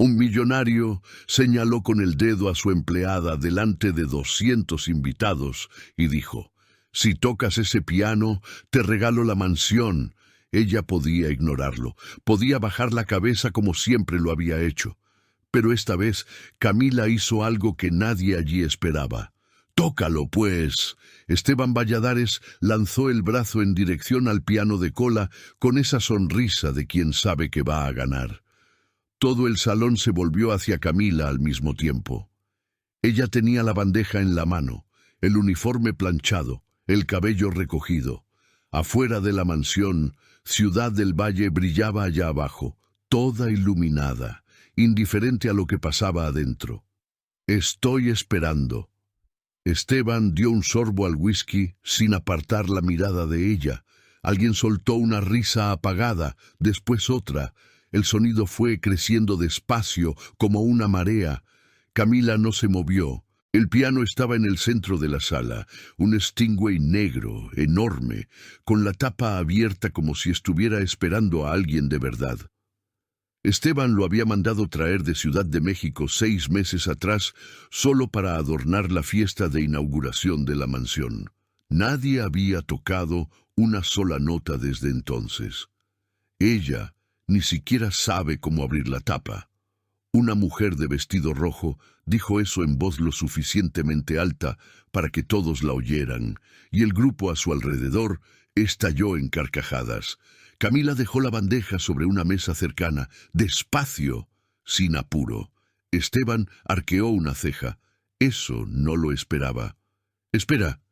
Un millonario señaló con el dedo a su empleada delante de 200 invitados y dijo: «Si tocas ese piano, te regalo la mansión». Ella podía ignorarlo, podía bajar la cabeza como siempre lo había hecho. Pero esta vez Camila hizo algo que nadie allí esperaba. «Tócalo, pues». Esteban Valladares lanzó el brazo en dirección al piano de cola con esa sonrisa de quien sabe que va a ganar. Todo el salón se volvió hacia Camila al mismo tiempo. Ella tenía la bandeja en la mano, el uniforme planchado, el cabello recogido. Afuera de la mansión, Ciudad del Valle brillaba allá abajo, toda iluminada, indiferente a lo que pasaba adentro. «Estoy esperando». Esteban dio un sorbo al whisky sin apartar la mirada de ella. Alguien soltó una risa apagada, después otra. El sonido fue creciendo despacio, como una marea. Camila no se movió. El piano estaba en el centro de la sala, un Steinway negro, enorme, con la tapa abierta como si estuviera esperando a alguien de verdad. Esteban lo había mandado traer de Ciudad de México 6 meses atrás, solo para adornar la fiesta de inauguración de la mansión. Nadie había tocado una sola nota desde entonces. Ella ni siquiera sabe cómo abrir la tapa. Una mujer de vestido rojo dijo eso en voz lo suficientemente alta para que todos la oyeran, y el grupo a su alrededor estalló en carcajadas. Camila dejó la bandeja sobre una mesa cercana, despacio, sin apuro. Esteban arqueó una ceja. Eso no lo esperaba. «Espera,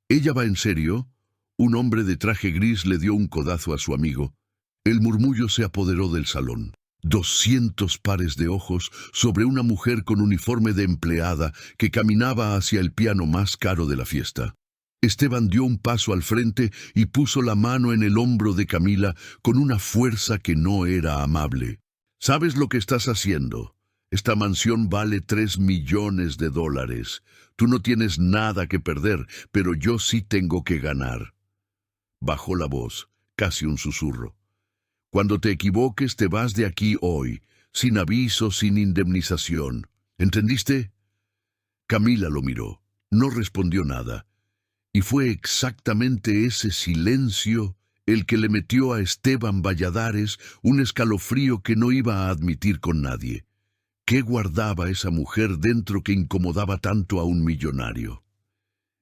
¿ella va en serio?» Un hombre de traje gris le dio un codazo a su amigo. El murmullo se apoderó del salón. 200 pares de ojos sobre una mujer con uniforme de empleada que caminaba hacia el piano más caro de la fiesta. Esteban dio un paso al frente y puso la mano en el hombro de Camila con una fuerza que no era amable. «¿Sabes lo que estás haciendo? Esta mansión vale $3 millones. Tú no tienes nada que perder, pero yo sí tengo que ganar». Bajó la voz, casi un susurro. «Cuando te equivoques te vas de aquí hoy, sin aviso, sin indemnización. ¿Entendiste?» Camila lo miró. No respondió nada. Y fue exactamente ese silencio el que le metió a Esteban Valladares un escalofrío que no iba a admitir con nadie. ¿Qué guardaba esa mujer dentro que incomodaba tanto a un millonario?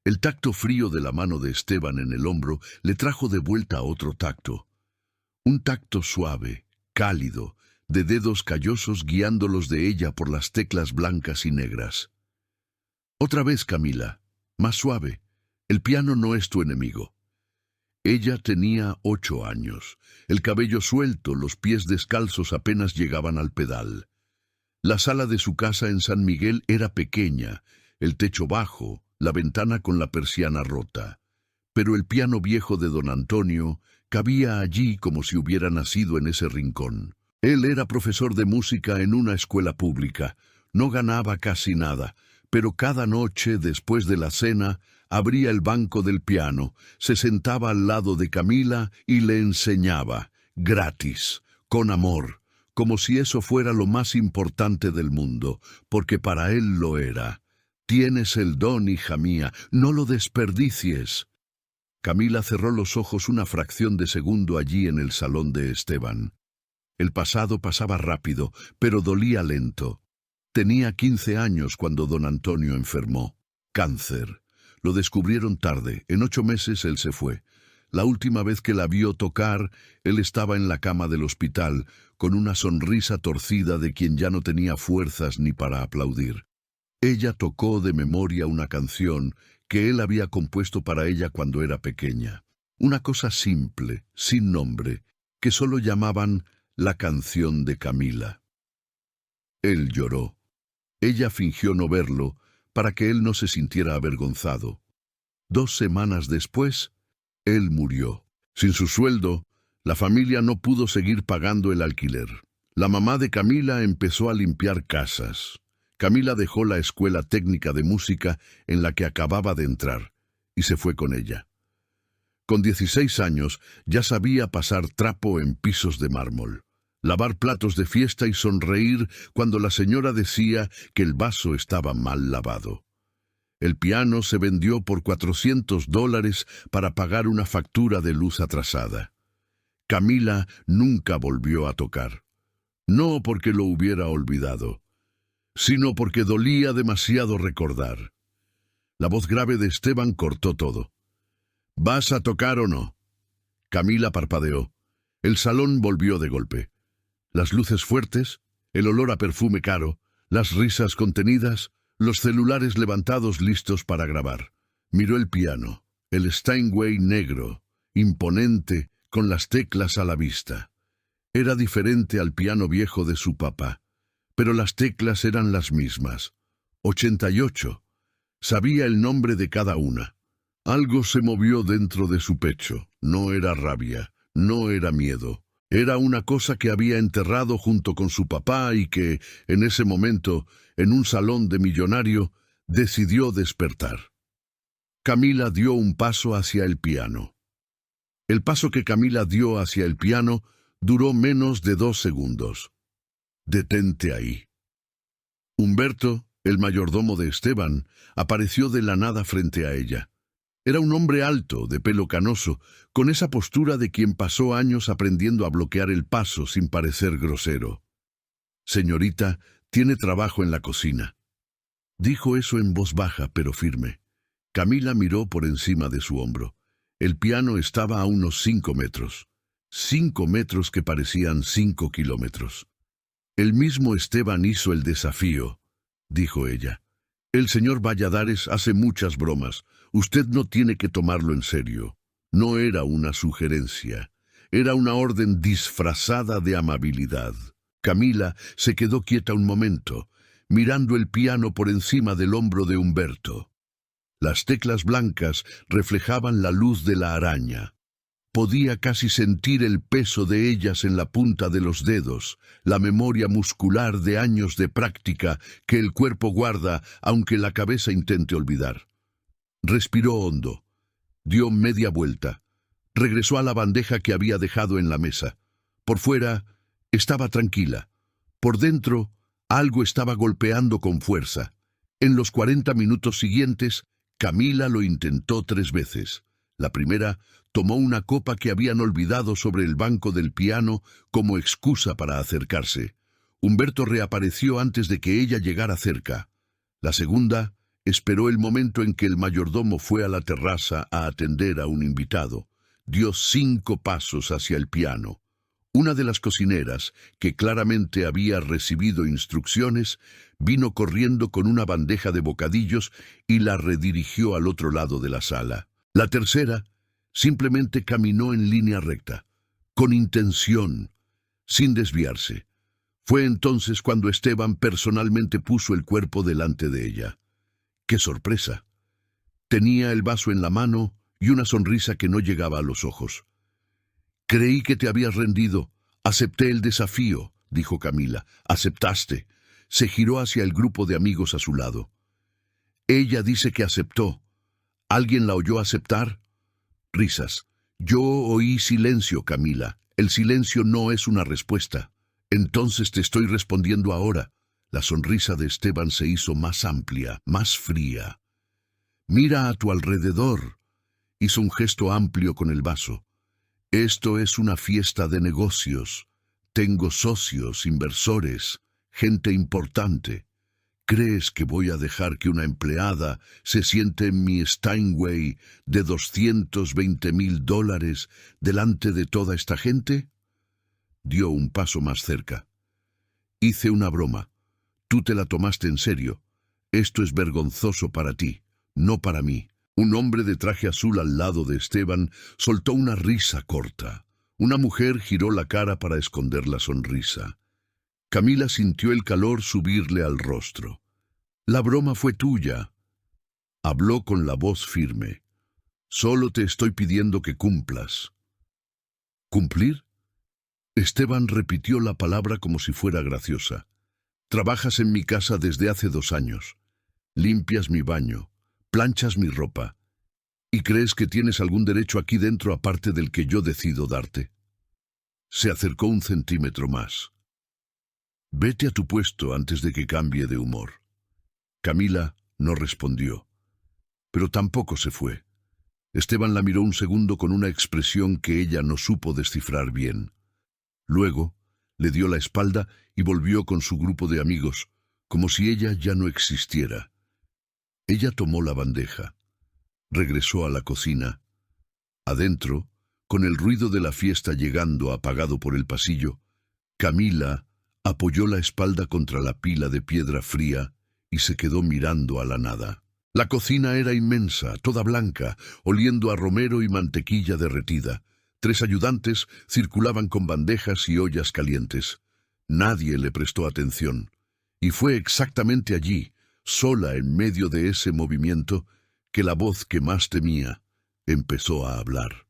El tacto frío de la mano de Esteban en el hombro le trajo de vuelta otro tacto. Un tacto suave, cálido, de dedos callosos guiándolos de ella por las teclas blancas y negras. «Otra vez, Camila, más suave. El piano no es tu enemigo». Ella tenía 8 años, el cabello suelto, los pies descalzos apenas llegaban al pedal. La sala de su casa en San Miguel era pequeña, el techo bajo, la ventana con la persiana rota. Pero el piano viejo de don Antonio cabía allí como si hubiera nacido en ese rincón. Él era profesor de música en una escuela pública. No ganaba casi nada, pero cada noche, después de la cena, abría el banco del piano, se sentaba al lado de Camila y le enseñaba, gratis, con amor, como si eso fuera lo más importante del mundo, porque para él lo era. «Tienes el don, hija mía, no lo desperdicies». Camila cerró los ojos una fracción de segundo allí en el salón de Esteban. El pasado pasaba rápido, pero dolía lento. Tenía 15 años cuando don Antonio enfermó. Cáncer. Lo descubrieron tarde. En 8 meses él se fue. La última vez que la vio tocar, él estaba en la cama del hospital, con una sonrisa torcida de quien ya no tenía fuerzas ni para aplaudir. Ella tocó de memoria una canción que él había compuesto para ella cuando era pequeña. Una cosa simple, sin nombre, que solo llamaban la canción de Camila. Él lloró. Ella fingió no verlo, para que él no se sintiera avergonzado. 2 semanas después, él murió. Sin su sueldo, la familia no pudo seguir pagando el alquiler. La mamá de Camila empezó a limpiar casas. Camila dejó la escuela técnica de música en la que acababa de entrar y se fue con ella. Con 16 años ya sabía pasar trapo en pisos de mármol. lavar platos de fiesta y sonreír cuando la señora decía que el vaso estaba mal lavado. El piano se vendió por $400 para pagar una factura de luz atrasada. Camila nunca volvió a tocar. No porque lo hubiera olvidado, sino porque dolía demasiado recordar. La voz grave de Esteban cortó todo. ¿Vas a tocar o no? Camila parpadeó. El salón volvió de golpe. Las luces fuertes, el olor a perfume caro, las risas contenidas, los celulares levantados listos para grabar. Miró el piano, el Steinway negro, imponente, con las teclas a la vista. Era diferente al piano viejo de su papá, pero las teclas eran las mismas. 88. Sabía el nombre de cada una. Algo se movió dentro de su pecho. No era rabia, no era miedo. Era una cosa que había enterrado junto con su papá y que, en ese momento, en un salón de millonario, decidió despertar. Camila dio un paso hacia el piano. El paso que Camila dio hacia el piano duró menos de 2 segundos. Detente ahí. Humberto, el mayordomo de Esteban, apareció de la nada frente a ella. Era un hombre alto, de pelo canoso, con esa postura de quien pasó años aprendiendo a bloquear el paso sin parecer grosero. «Señorita, tiene trabajo en la cocina». Dijo eso en voz baja pero firme. Camila miró por encima de su hombro. El piano estaba a unos 5 metros. 5 metros que parecían 5 kilómetros. «El mismo Esteban hizo el desafío», dijo ella. «El señor Valladares hace muchas bromas. Usted no tiene que tomarlo en serio». No era una sugerencia. Era una orden disfrazada de amabilidad. Camila se quedó quieta un momento, mirando el piano por encima del hombro de Humberto. Las teclas blancas reflejaban la luz de la araña. Podía casi sentir el peso de ellas en la punta de los dedos, la memoria muscular de años de práctica que el cuerpo guarda aunque la cabeza intente olvidar. Respiró hondo. Dio media vuelta. Regresó a la bandeja que había dejado en la mesa. Por fuera estaba tranquila. Por dentro, algo estaba golpeando con fuerza. En los 40 minutos siguientes, Camila lo intentó 3 veces. La primera, tomó una copa que habían olvidado sobre el banco del piano como excusa para acercarse. Humberto reapareció antes de que ella llegara cerca. La segunda, esperó el momento en que el mayordomo fue a la terraza a atender a un invitado. Dio 5 pasos hacia el piano. Una de las cocineras, que claramente había recibido instrucciones, vino corriendo con una bandeja de bocadillos y la redirigió al otro lado de la sala. La tercera simplemente caminó en línea recta, con intención, sin desviarse. Fue entonces cuando Esteban personalmente puso el cuerpo delante de ella. ¡Qué sorpresa! Tenía el vaso en la mano y una sonrisa que no llegaba a los ojos. «Creí que te habías rendido. Acepté el desafío», dijo Camila. «Aceptaste». Se giró hacia el grupo de amigos a su lado. «Ella dice que aceptó. ¿Alguien la oyó aceptar?» Risas. «Yo oí silencio, Camila. El silencio no es una respuesta. Entonces te estoy respondiendo ahora». La sonrisa de Esteban se hizo más amplia, más fría. «Mira a tu alrededor». Hizo un gesto amplio con el vaso. «Esto es una fiesta de negocios. Tengo socios, inversores, gente importante. ¿Crees que voy a dejar que una empleada se siente en mi Steinway de $220,000 delante de toda esta gente?» Dio un paso más cerca. «Hice una broma. Tú te la tomaste en serio. Esto es vergonzoso para ti, no para mí». Un hombre de traje azul al lado de Esteban soltó una risa corta. Una mujer giró la cara para esconder la sonrisa. Camila sintió el calor subirle al rostro. «La broma fue tuya». Habló con la voz firme. «Solo te estoy pidiendo que cumplas». «¿Cumplir?» Esteban repitió la palabra como si fuera graciosa. «Trabajas en mi casa desde hace 2 años. Limpias mi baño. Planchas mi ropa. ¿Y crees que tienes algún derecho aquí dentro aparte del que yo decido darte?» Se acercó un centímetro más. «Vete a tu puesto antes de que cambie de humor». Camila no respondió, pero tampoco se fue. Esteban la miró un segundo con una expresión que ella no supo descifrar bien. Luego le dio la espalda y volvió con su grupo de amigos, como si ella ya no existiera. Ella tomó la bandeja, regresó a la cocina. Adentro, con el ruido de la fiesta llegando apagado por el pasillo, Camila apoyó la espalda contra la pila de piedra fría y se quedó mirando a la nada. La cocina era inmensa, toda blanca, oliendo a romero y mantequilla derretida. 3 ayudantes circulaban con bandejas y ollas calientes. Nadie le prestó atención. Y fue exactamente allí, sola en medio de ese movimiento, que la voz que más temía empezó a hablar.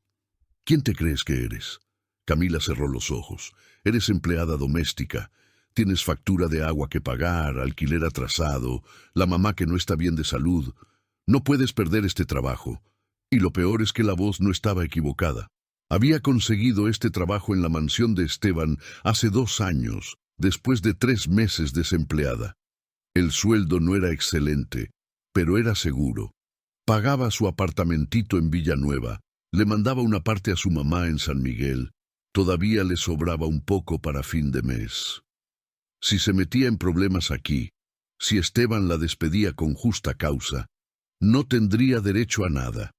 «¿Quién te crees que eres?» Camila cerró los ojos. «Eres empleada doméstica. Tienes factura de agua que pagar, alquiler atrasado, la mamá que no está bien de salud. No puedes perder este trabajo». Y lo peor es que la voz no estaba equivocada. Había conseguido este trabajo en la mansión de Esteban hace 2 años, después de 3 meses desempleada. El sueldo no era excelente, pero era seguro. Pagaba su apartamentito en Villanueva, le mandaba una parte a su mamá en San Miguel. Todavía le sobraba un poco para fin de mes. Si se metía en problemas aquí, si Esteban la despedía con justa causa, no tendría derecho a nada.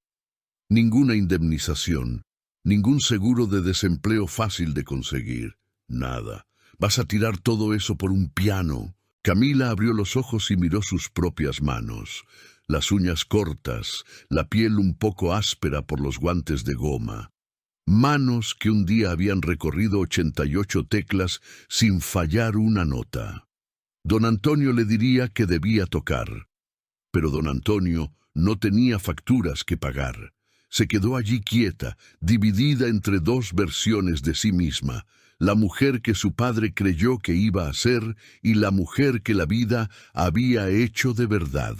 Ninguna indemnización, ningún seguro de desempleo fácil de conseguir. Nada. ¿Vas a tirar todo eso por un piano? Camila abrió los ojos y miró sus propias manos. Las uñas cortas, la piel un poco áspera por los guantes de goma. Manos que un día habían recorrido 88 teclas sin fallar una nota. Don Antonio le diría que debía tocar. Pero don Antonio no tenía facturas que pagar. Se quedó allí quieta, dividida entre 2 versiones de sí misma. La mujer que su padre creyó que iba a ser y la mujer que la vida había hecho de verdad.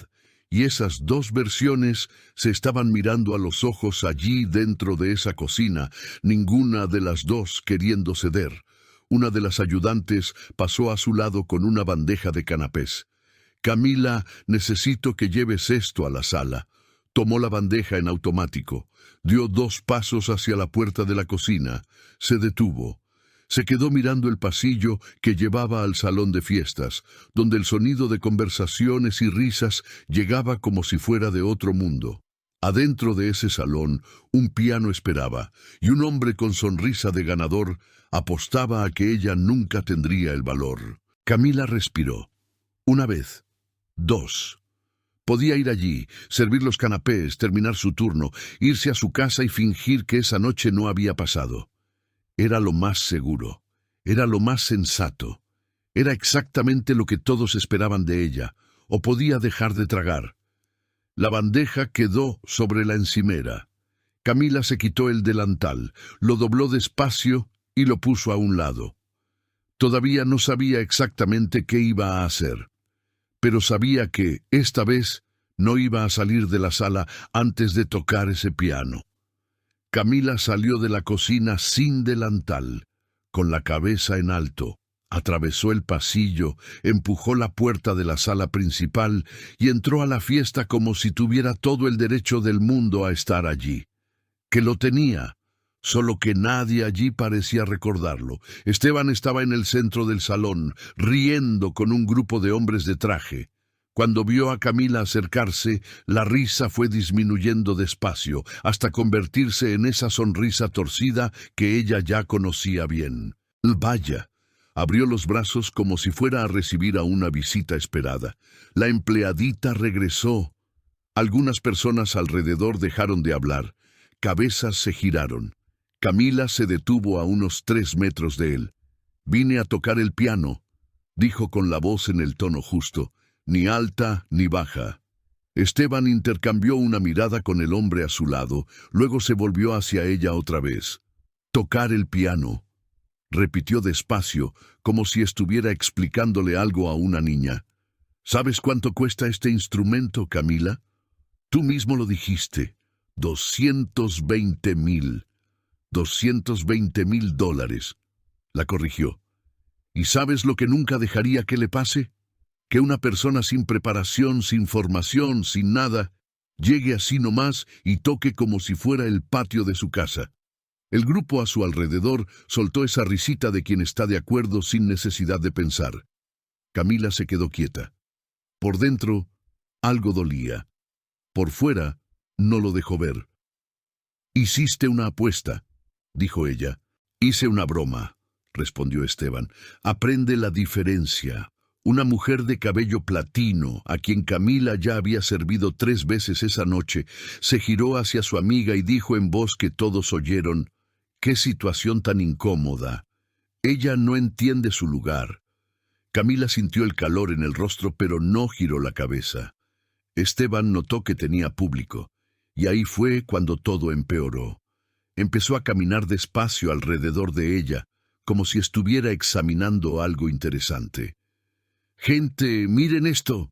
Y esas 2 versiones se estaban mirando a los ojos allí dentro de esa cocina, ninguna de las 2 queriendo ceder. Una de las ayudantes pasó a su lado con una bandeja de canapés. «Camila, necesito que lleves esto a la sala». Tomó la bandeja en automático, dio 2 pasos hacia la puerta de la cocina, se detuvo. Se quedó mirando el pasillo que llevaba al salón de fiestas, donde el sonido de conversaciones y risas llegaba como si fuera de otro mundo. Adentro de ese salón, un piano esperaba, y un hombre con sonrisa de ganador apostaba a que ella nunca tendría el valor. Camila respiró. 1 vez. 2. Podía ir allí, servir los canapés, terminar su turno, irse a su casa y fingir que esa noche no había pasado. Era lo más seguro, era lo más sensato, era exactamente lo que todos esperaban de ella, o podía dejar de tragar. La bandeja quedó sobre la encimera. Camila se quitó el delantal, lo dobló despacio y lo puso a un lado. Todavía no sabía exactamente qué iba a hacer, pero sabía que, esta vez, no iba a salir de la sala antes de tocar ese piano. Camila salió de la cocina sin delantal, con la cabeza en alto, atravesó el pasillo, empujó la puerta de la sala principal y entró a la fiesta como si tuviera todo el derecho del mundo a estar allí. Que lo tenía, solo que nadie allí parecía recordarlo. Esteban estaba en el centro del salón, riendo con un grupo de hombres de traje. Cuando vio a Camila acercarse, la risa fue disminuyendo despacio, hasta convertirse en esa sonrisa torcida que ella ya conocía bien. Vaya, abrió los brazos como si fuera a recibir a una visita esperada. La empleadita regresó. Algunas personas alrededor dejaron de hablar. Cabezas se giraron. Camila se detuvo a unos 3 metros de él. «Vine a tocar el piano», dijo con la voz en el tono justo, ni alta ni baja. Esteban intercambió una mirada con el hombre a su lado, luego se volvió hacia ella otra vez. «Tocar el piano», repitió despacio, como si estuviera explicándole algo a una niña. «¿Sabes cuánto cuesta este instrumento, Camila? Tú mismo lo dijiste. 220,000. $220,000. la corrigió. ¿Y sabes lo que nunca dejaría que le pase? Que una persona sin preparación, sin formación, sin nada, llegue así nomás y toque como si fuera el patio de su casa. El grupo a su alrededor soltó esa risita de quien está de acuerdo sin necesidad de pensar. Camila se quedó quieta. Por dentro, algo dolía. Por fuera, no lo dejó ver. «Hiciste una apuesta», dijo ella. «Hice una broma», respondió Esteban. «Aprende la diferencia». Una mujer de cabello platino, a quien Camila ya había servido 3 veces esa noche, se giró hacia su amiga y dijo en voz que todos oyeron: «¡Qué situación tan incómoda! Ella no entiende su lugar». Camila sintió el calor en el rostro, pero no giró la cabeza. Esteban notó que tenía público, y ahí fue cuando todo empeoró. Empezó a caminar despacio alrededor de ella, como si estuviera examinando algo interesante. «Gente, miren esto»,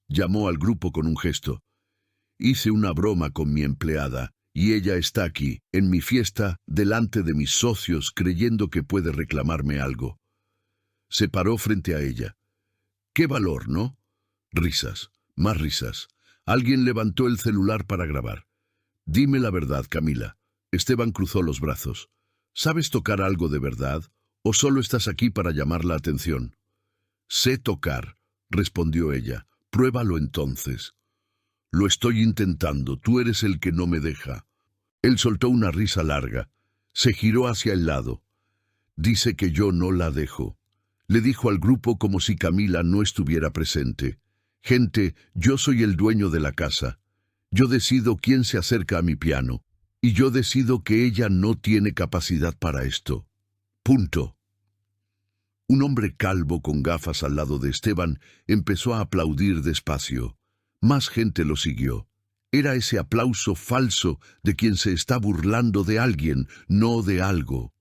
llamó al grupo con un gesto. «Hice una broma con mi empleada, y ella está aquí, en mi fiesta, delante de mis socios, creyendo que puede reclamarme algo». Se paró frente a ella. «Qué valor, ¿no?» Risas, más risas. Alguien levantó el celular para grabar. «Dime la verdad, Camila». Esteban cruzó los brazos. «¿Sabes tocar algo de verdad, o solo estás aquí para llamar la atención?» «Sé tocar», respondió ella. «Pruébalo entonces». «Lo estoy intentando, tú eres el que no me deja». Él soltó una risa larga. Se giró hacia el lado. «Dice que yo no la dejo», le dijo al grupo como si Camila no estuviera presente. «Gente, yo soy el dueño de la casa. Yo decido quién se acerca a mi piano, y yo decido que ella no tiene capacidad para esto. Punto». Un hombre calvo con gafas al lado de Esteban empezó a aplaudir despacio. Más gente lo siguió. Era ese aplauso falso de quien se está burlando de alguien, no de algo.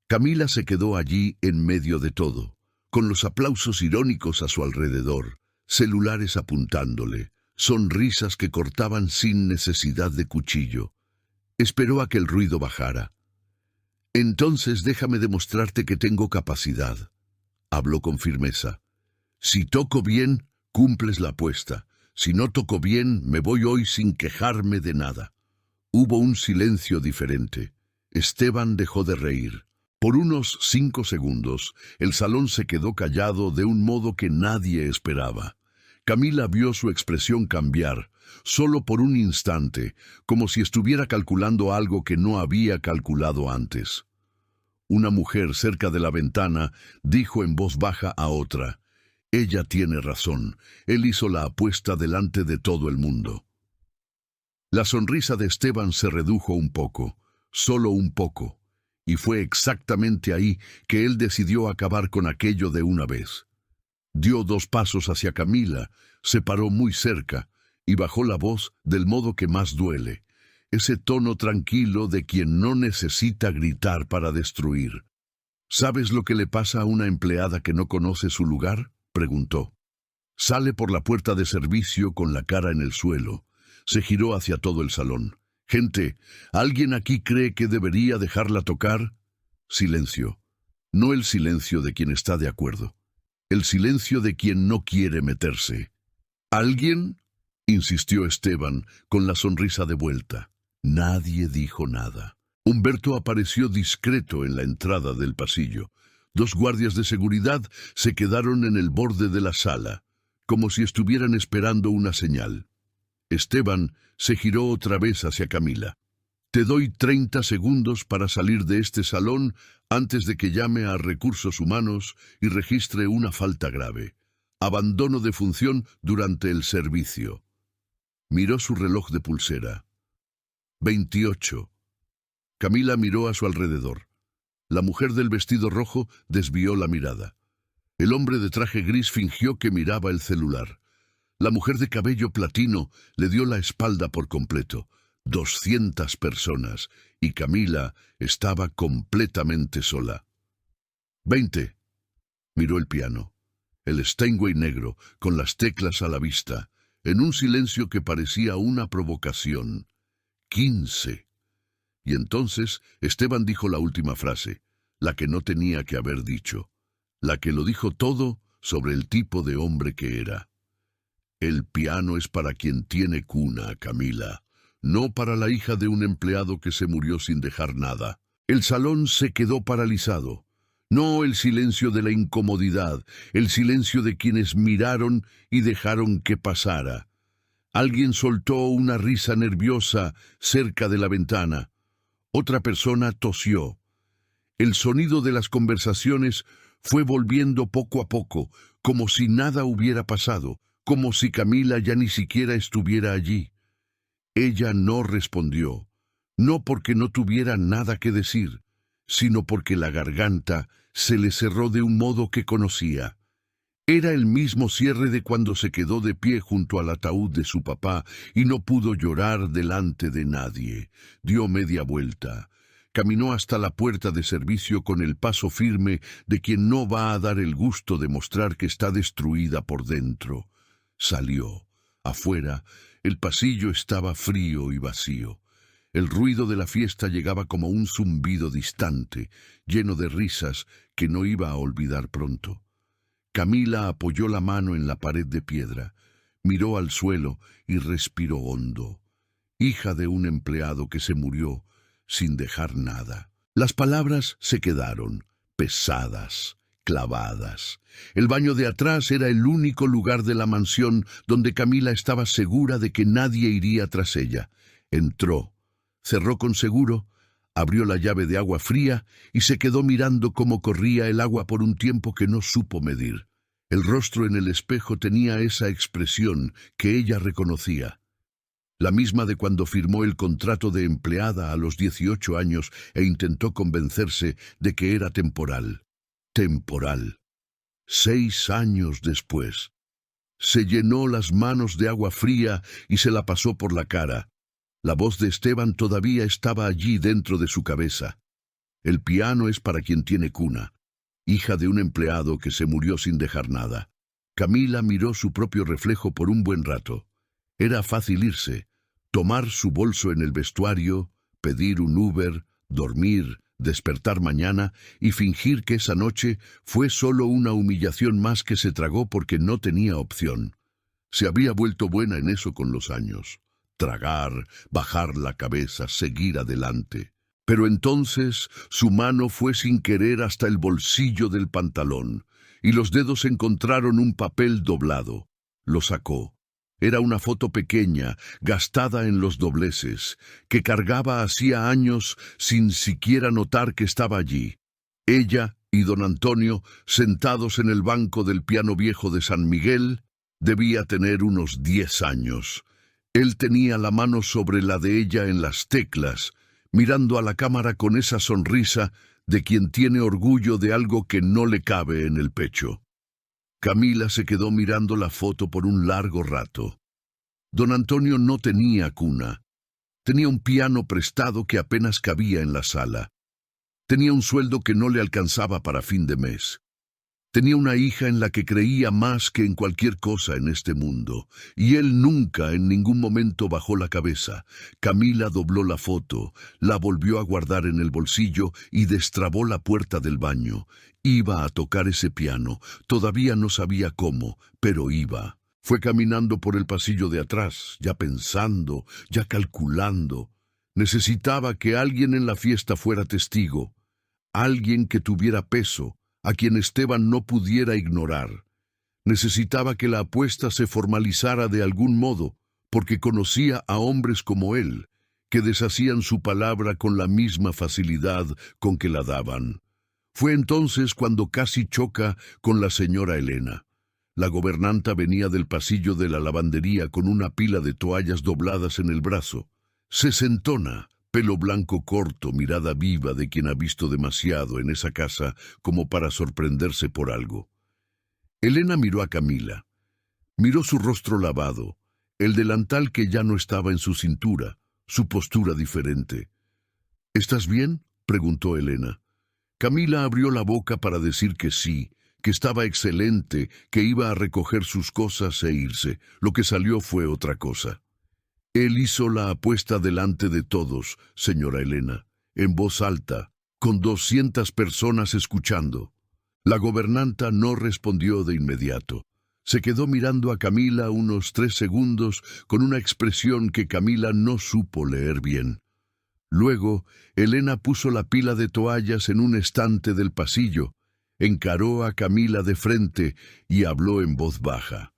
Camila se quedó allí en medio de todo, con los aplausos irónicos a su alrededor, celulares apuntándole, sonrisas que cortaban sin necesidad de cuchillo. Esperó a que el ruido bajara. «Entonces déjame demostrarte que tengo capacidad», habló con firmeza. «Si toco bien, cumples la apuesta. Si no toco bien, me voy hoy sin quejarme de nada». Hubo un silencio diferente. Esteban dejó de reír. Por unos 5 segundos, el salón se quedó callado de un modo que nadie esperaba. Camila vio su expresión cambiar, solo por un instante, como si estuviera calculando algo que no había calculado antes. Una mujer cerca de la ventana dijo en voz baja a otra: «Ella tiene razón, él hizo la apuesta delante de todo el mundo». La sonrisa de Esteban se redujo un poco, solo un poco, y fue exactamente ahí que él decidió acabar con aquello de una vez. Dio 2 pasos hacia Camila, se paró muy cerca y bajó la voz del modo que más duele, ese tono tranquilo de quien no necesita gritar para destruir. «¿Sabes lo que le pasa a una empleada que no conoce su lugar?», preguntó. Sale por la puerta de servicio con la cara en el suelo. Se giró hacia todo el salón. «Gente, ¿alguien aquí cree que debería dejarla tocar?» Silencio. No el silencio de quien está de acuerdo. El silencio de quien no quiere meterse. «¿Alguien?», insistió Esteban, con la sonrisa de vuelta. Nadie dijo nada. Humberto apareció discreto en la entrada del pasillo. 2 guardias de seguridad se quedaron en el borde de la sala, como si estuvieran esperando una señal. Esteban se giró otra vez hacia Camila. «Te doy 30 segundos para salir de este salón antes de que llame a Recursos Humanos y registre una falta grave. Abandono de función durante el servicio». Miró su reloj de pulsera. 28. Camila miró a su alrededor. La mujer del vestido rojo desvió la mirada. El hombre de traje gris fingió que miraba el celular. La mujer de cabello platino le dio la espalda por completo. 200 personas, y Camila estaba completamente sola. 20. Miró el piano. El Steinway negro, con las teclas a la vista, en un silencio que parecía una provocación. 15. Y entonces Esteban dijo la última frase. la que no tenía que haber dicho, la que lo dijo todo sobre el tipo de hombre que era. El piano es para quien tiene cuna, Camila, no para la hija de un empleado que se murió sin dejar nada. El salón se quedó paralizado. No el silencio de la incomodidad, el silencio de quienes miraron y dejaron que pasara. Alguien soltó una risa nerviosa cerca de la ventana. Otra persona tosió. El sonido de las conversaciones fue volviendo poco a poco, como si nada hubiera pasado, como si Camila ya ni siquiera estuviera allí. Ella no respondió, no porque no tuviera nada que decir, sino porque la garganta se le cerró de un modo que conocía. Era el mismo cierre de cuando se quedó de pie junto al ataúd de su papá y no pudo llorar delante de nadie. Dio media vuelta. Caminó hasta la puerta de servicio con el paso firme de quien no va a dar el gusto de mostrar que está destruida por dentro. Salió. Afuera, el pasillo estaba frío y vacío. El ruido de la fiesta llegaba como un zumbido distante, lleno de risas que no iba a olvidar pronto. Camila apoyó la mano en la pared de piedra, miró al suelo y respiró hondo. Hija de un empleado que se murió sin dejar nada. Las palabras se quedaron, pesadas, clavadas. El baño de atrás era el único lugar de la mansión donde Camila estaba segura de que nadie iría tras ella. Entró, cerró con seguro, abrió la llave de agua fría y se quedó mirando cómo corría el agua por un tiempo que no supo medir. El rostro en el espejo tenía esa expresión que ella reconocía, la misma de cuando firmó el contrato de empleada a los 18 años e intentó convencerse de que era temporal. Temporal. 6 años después. Se llenó las manos de agua fría y se la pasó por la cara. La voz de Esteban todavía estaba allí dentro de su cabeza. El piano es para quien tiene cuna. Hija de un empleado que se murió sin dejar nada. Camila miró su propio reflejo por un buen rato. Era fácil irse, tomar su bolso en el vestuario, pedir un Uber, dormir, despertar mañana y fingir que esa noche fue solo una humillación más que se tragó porque no tenía opción. Se había vuelto buena en eso con los años. Tragar, bajar la cabeza, seguir adelante. Pero entonces su mano fue sin querer hasta el bolsillo del pantalón, y los dedos encontraron un papel doblado. Lo sacó. Era una foto pequeña, gastada en los dobleces, que cargaba hacía años sin siquiera notar que estaba allí. Ella y don Antonio, sentados en el banco del piano viejo de San Miguel, debía tener unos 10 años. Él tenía la mano sobre la de ella en las teclas, mirando a la cámara con esa sonrisa de quien tiene orgullo de algo que no le cabe en el pecho. Camila se quedó mirando la foto por un largo rato. Don Antonio no tenía cuna. Tenía un piano prestado que apenas cabía en la sala. Tenía un sueldo que no le alcanzaba para fin de mes. Tenía una hija en la que creía más que en cualquier cosa en este mundo, y él nunca en ningún momento bajó la cabeza. Camila dobló la foto, la volvió a guardar en el bolsillo y destrabó la puerta del baño. Iba a tocar ese piano, todavía no sabía cómo, pero iba. Fue caminando por el pasillo de atrás, ya pensando, ya calculando. Necesitaba que alguien en la fiesta fuera testigo, alguien que tuviera peso, a quien Esteban no pudiera ignorar. Necesitaba que la apuesta se formalizara de algún modo, porque conocía a hombres como él, que deshacían su palabra con la misma facilidad con que la daban. Fue entonces cuando casi choca con la señora Elena. La gobernanta venía del pasillo de la lavandería con una pila de toallas dobladas en el brazo. Sesentona, pelo blanco corto, mirada viva de quien ha visto demasiado en esa casa como para sorprenderse por algo. Elena miró a Camila. Miró su rostro lavado, el delantal que ya no estaba en su cintura, su postura diferente. ¿Estás bien?, preguntó Elena. Camila abrió la boca para decir que sí, que estaba excelente, que iba a recoger sus cosas e irse. Lo que salió fue otra cosa. Él hizo la apuesta delante de todos, señora Elena, en voz alta, con 200 personas escuchando. La gobernanta no respondió de inmediato. Se quedó mirando a Camila unos 3 segundos con una expresión que Camila no supo leer bien. Luego, Elena puso la pila de toallas en un estante del pasillo, encaró a Camila de frente y habló en voz baja.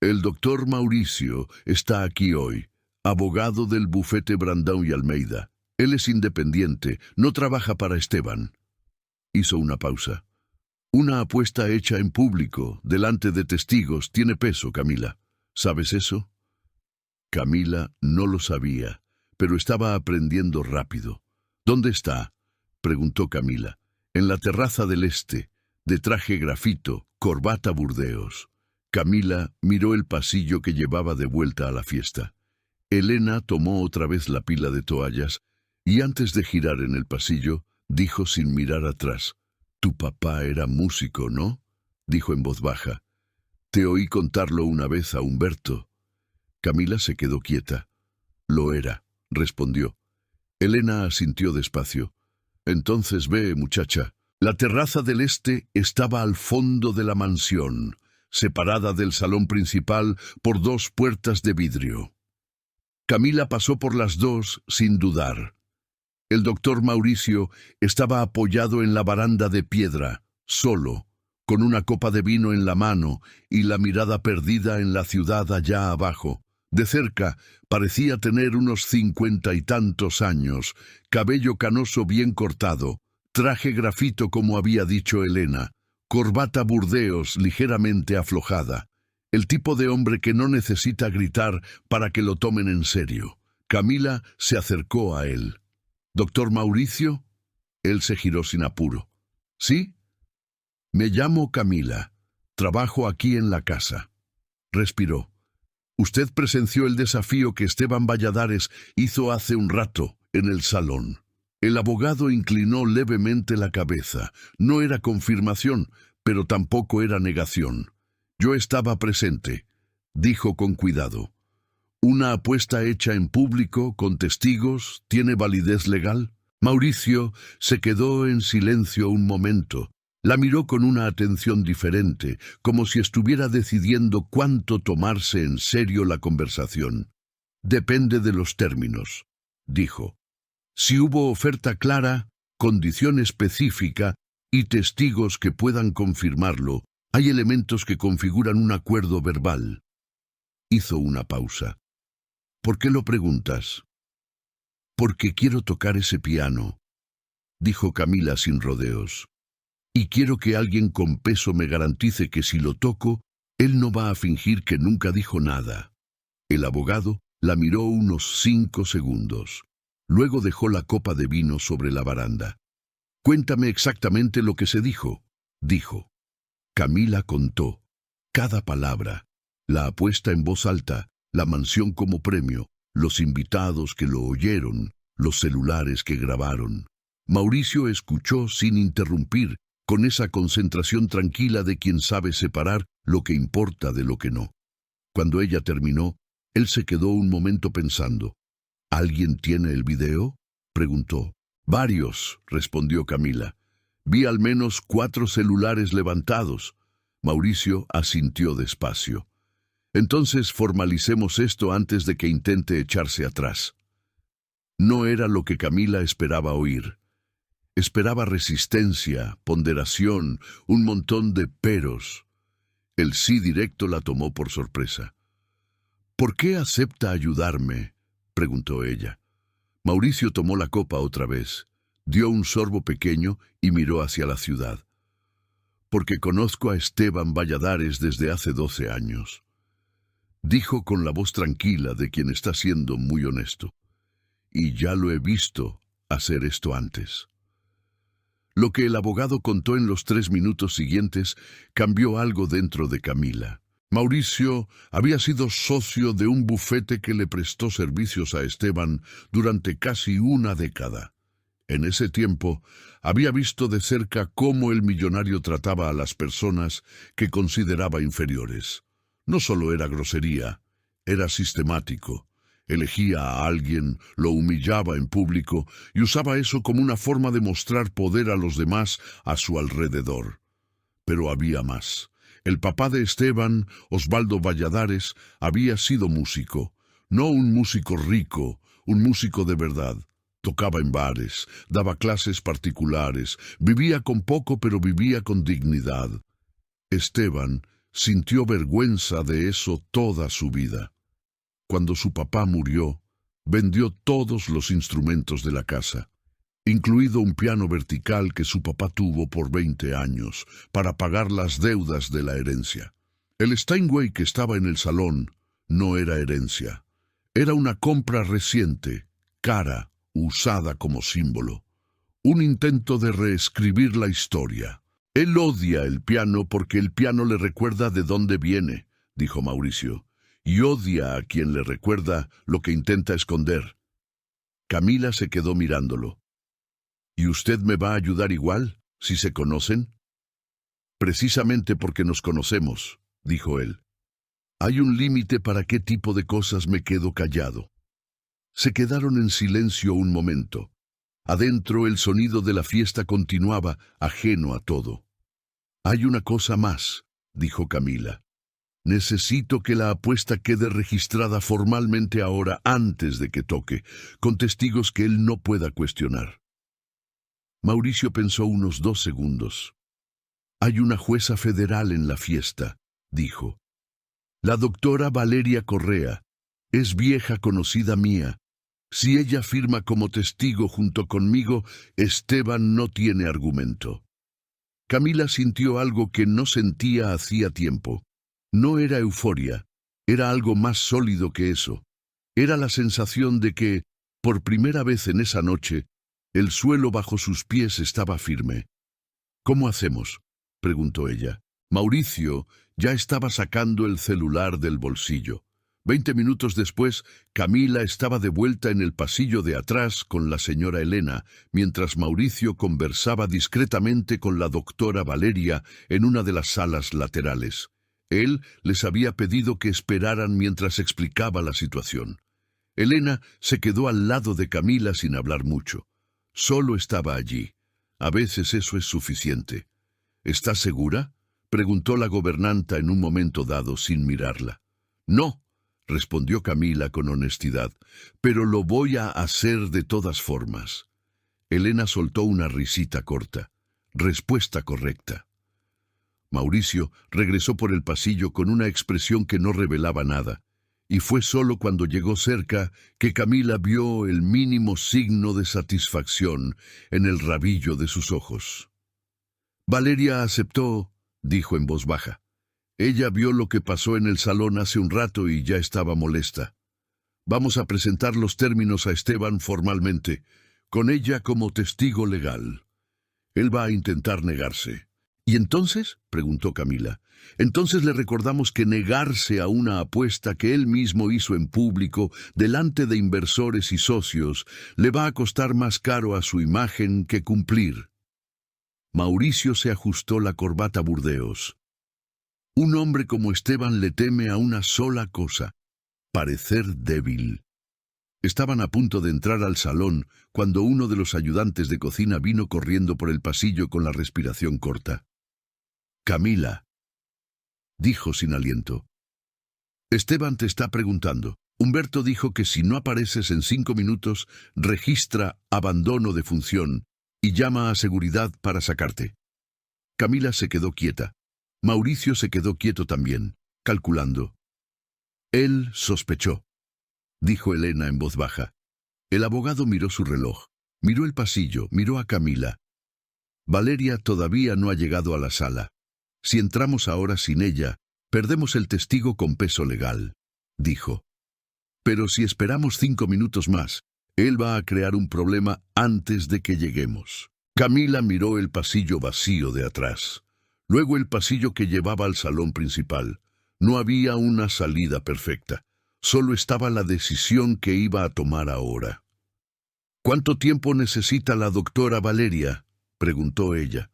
El doctor Mauricio está aquí hoy, abogado del bufete Brandão y Almeida. Él es independiente, no trabaja para Esteban. Hizo una pausa. Una apuesta hecha en público, delante de testigos, tiene peso, Camila. ¿Sabes eso? Camila no lo sabía, pero estaba aprendiendo rápido. ¿Dónde está?, preguntó Camila. En la terraza del este, de traje grafito, corbata Burdeos. Camila miró el pasillo que llevaba de vuelta a la fiesta. Elena tomó otra vez la pila de toallas y antes de girar en el pasillo, dijo sin mirar atrás. «Tu papá era músico, ¿no?», dijo en voz baja. «Te oí contarlo una vez a Humberto». Camila se quedó quieta. «Lo era», respondió. Elena asintió despacio. «Entonces ve, muchacha». La terraza del este estaba al fondo de la mansión, separada del salón principal por 2 puertas de vidrio. Camila pasó por las 2 sin dudar. El doctor Mauricio estaba apoyado en la baranda de piedra, solo, con una copa de vino en la mano y la mirada perdida en la ciudad allá abajo. De cerca, parecía tener unos 50 y tantos años, cabello canoso bien cortado, traje grafito como había dicho Elena, corbata Burdeos ligeramente aflojada. El tipo de hombre que no necesita gritar para que lo tomen en serio. Camila se acercó a él. «¿Doctor Mauricio?» Él se giró sin apuro. «¿Sí?» «Me llamo Camila. Trabajo aquí en la casa». Respiró. «Usted presenció el desafío que Esteban Valladares hizo hace un rato en el salón». El abogado inclinó levemente la cabeza. No era confirmación, pero tampoco era negación. «Yo estaba presente», dijo con cuidado. «¿Una apuesta hecha en público, con testigos, tiene validez legal?» Mauricio se quedó en silencio un momento. La miró con una atención diferente, como si estuviera decidiendo cuánto tomarse en serio la conversación. «Depende de los términos», dijo. «Si hubo oferta clara, condición específica y testigos que puedan confirmarlo, hay elementos que configuran un acuerdo verbal». Hizo una pausa. «¿Por qué lo preguntas?» «Porque quiero tocar ese piano», dijo Camila sin rodeos. «Y quiero que alguien con peso me garantice que si lo toco, él no va a fingir que nunca dijo nada». El abogado la miró unos 5 segundos. Luego dejó la copa de vino sobre la baranda. «Cuéntame exactamente lo que se dijo», dijo. Camila contó. Cada palabra. La apuesta en voz alta, la mansión como premio, los invitados que lo oyeron, los celulares que grabaron. Mauricio escuchó sin interrumpir, con esa concentración tranquila de quien sabe separar lo que importa de lo que no. Cuando ella terminó, él se quedó un momento pensando. «¿Alguien tiene el video?», preguntó. «Varios», respondió Camila. «Vi al menos 4 celulares levantados». Mauricio asintió despacio. «Entonces formalicemos esto antes de que intente echarse atrás». No era lo que Camila esperaba oír. Esperaba resistencia, ponderación, un montón de peros. El sí directo la tomó por sorpresa. «¿Por qué acepta ayudarme?», preguntó ella. Mauricio tomó la copa otra vez, dio un sorbo pequeño y miró hacia la ciudad. «Porque conozco a Esteban Valladares desde hace 12 años», dijo con la voz tranquila de quien está siendo muy honesto. «Y ya lo he visto hacer esto antes». Lo que el abogado contó en los 3 minutos siguientes cambió algo dentro de Camila. Mauricio había sido socio de un bufete que le prestó servicios a Esteban durante casi una década. En ese tiempo, había visto de cerca cómo el millonario trataba a las personas que consideraba inferiores. No solo era grosería, era sistemático. Elegía a alguien, lo humillaba en público y usaba eso como una forma de mostrar poder a los demás a su alrededor. Pero había más. El papá de Esteban, Osvaldo Valladares, había sido músico. No un músico rico, un músico de verdad. Tocaba en bares, daba clases particulares, vivía con poco pero vivía con dignidad. Esteban sintió vergüenza de eso toda su vida. Cuando su papá murió, vendió todos los instrumentos de la casa, incluido un piano vertical que su papá tuvo por 20 años, para pagar las deudas de la herencia. El Steinway que estaba en el salón no era herencia. Era una compra reciente, cara, usada como símbolo. Un intento de reescribir la historia. Él odia el piano porque el piano le recuerda de dónde viene, dijo Mauricio, y odia a quien le recuerda lo que intenta esconder. Camila se quedó mirándolo. ¿Y usted me va a ayudar igual, si se conocen? Precisamente porque nos conocemos, dijo él. Hay un límite para qué tipo de cosas me quedo callado. Se quedaron en silencio un momento. Adentro el sonido de la fiesta continuaba, ajeno a todo. Hay una cosa más, dijo Camila. Necesito que la apuesta quede registrada formalmente ahora antes de que toque, con testigos que él no pueda cuestionar. Mauricio pensó unos 2 segundos. Hay una jueza federal en la fiesta, dijo. La doctora Valeria Correa. Es vieja conocida mía. Si ella firma como testigo junto conmigo, Esteban no tiene argumento. Camila sintió algo que no sentía hacía tiempo. No era euforia, era algo más sólido que eso. Era la sensación de que, por primera vez en esa noche, el suelo bajo sus pies estaba firme. ¿Cómo hacemos?, preguntó ella. Mauricio ya estaba sacando el celular del bolsillo. 20 minutos después, Camila estaba de vuelta en el pasillo de atrás con la señora Elena, mientras Mauricio conversaba discretamente con la doctora Valeria en una de las salas laterales. Él les había pedido que esperaran mientras explicaba la situación. Elena se quedó al lado de Camila sin hablar mucho. Solo estaba allí. A veces eso es suficiente. ¿Estás segura?, preguntó la gobernanta en un momento dado sin mirarla. No, respondió Camila con honestidad, pero lo voy a hacer de todas formas. Elena soltó una risita corta. Respuesta correcta. Mauricio regresó por el pasillo con una expresión que no revelaba nada, y fue solo cuando llegó cerca que Camila vio el mínimo signo de satisfacción en el rabillo de sus ojos. Valeria aceptó, dijo en voz baja. Ella vio lo que pasó en el salón hace un rato y ya estaba molesta. Vamos a presentar los términos a Esteban formalmente, con ella como testigo legal. Él va a intentar negarse. ¿Y entonces?, preguntó Camila. Entonces le recordamos que negarse a una apuesta que él mismo hizo en público, delante de inversores y socios, le va a costar más caro a su imagen que cumplir. Mauricio se ajustó la corbata Burdeos. Un hombre como Esteban le teme a una sola cosa: parecer débil. Estaban a punto de entrar al salón cuando uno de los ayudantes de cocina vino corriendo por el pasillo con la respiración corta. Camila, dijo sin aliento. Esteban te está preguntando. Humberto dijo que si no apareces en 5 minutos, registra abandono de función y llama a seguridad para sacarte. Camila se quedó quieta. Mauricio se quedó quieto también, calculando. Él sospechó, dijo Elena en voz baja. El abogado miró su reloj, miró el pasillo, miró a Camila. Valeria todavía no ha llegado a la sala. Si entramos ahora sin ella, perdemos el testigo con peso legal, dijo. Pero si esperamos 5 minutos más, él va a crear un problema antes de que lleguemos. Camila miró el pasillo vacío de atrás. Luego el pasillo que llevaba al salón principal. No había una salida perfecta. Solo estaba la decisión que iba a tomar ahora. ¿Cuánto tiempo necesita la doctora Valeria?, preguntó ella.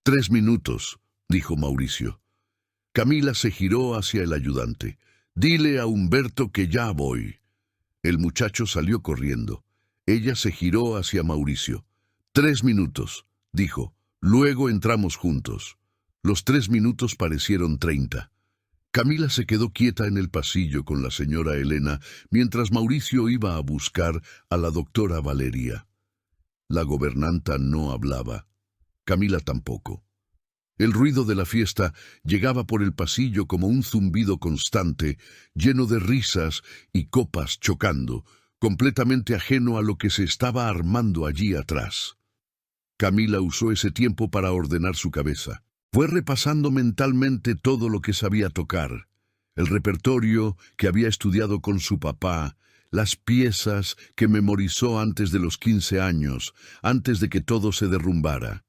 3 minutos, dijo Mauricio. Camila se giró hacia el ayudante. Dile a Humberto que ya voy. El muchacho salió corriendo. Ella se giró hacia Mauricio. 3 minutos, dijo. Luego entramos juntos. Los 3 minutos parecieron 30. Camila se quedó quieta en el pasillo con la señora Elena mientras Mauricio iba a buscar a la doctora Valeria. La gobernanta no hablaba. Camila tampoco. El ruido de la fiesta llegaba por el pasillo como un zumbido constante, lleno de risas y copas chocando, completamente ajeno a lo que se estaba armando allí atrás. Camila usó ese tiempo para ordenar su cabeza. Fue repasando mentalmente todo lo que sabía tocar, el repertorio que había estudiado con su papá, las piezas que memorizó antes de los 15 años, antes de que todo se derrumbara.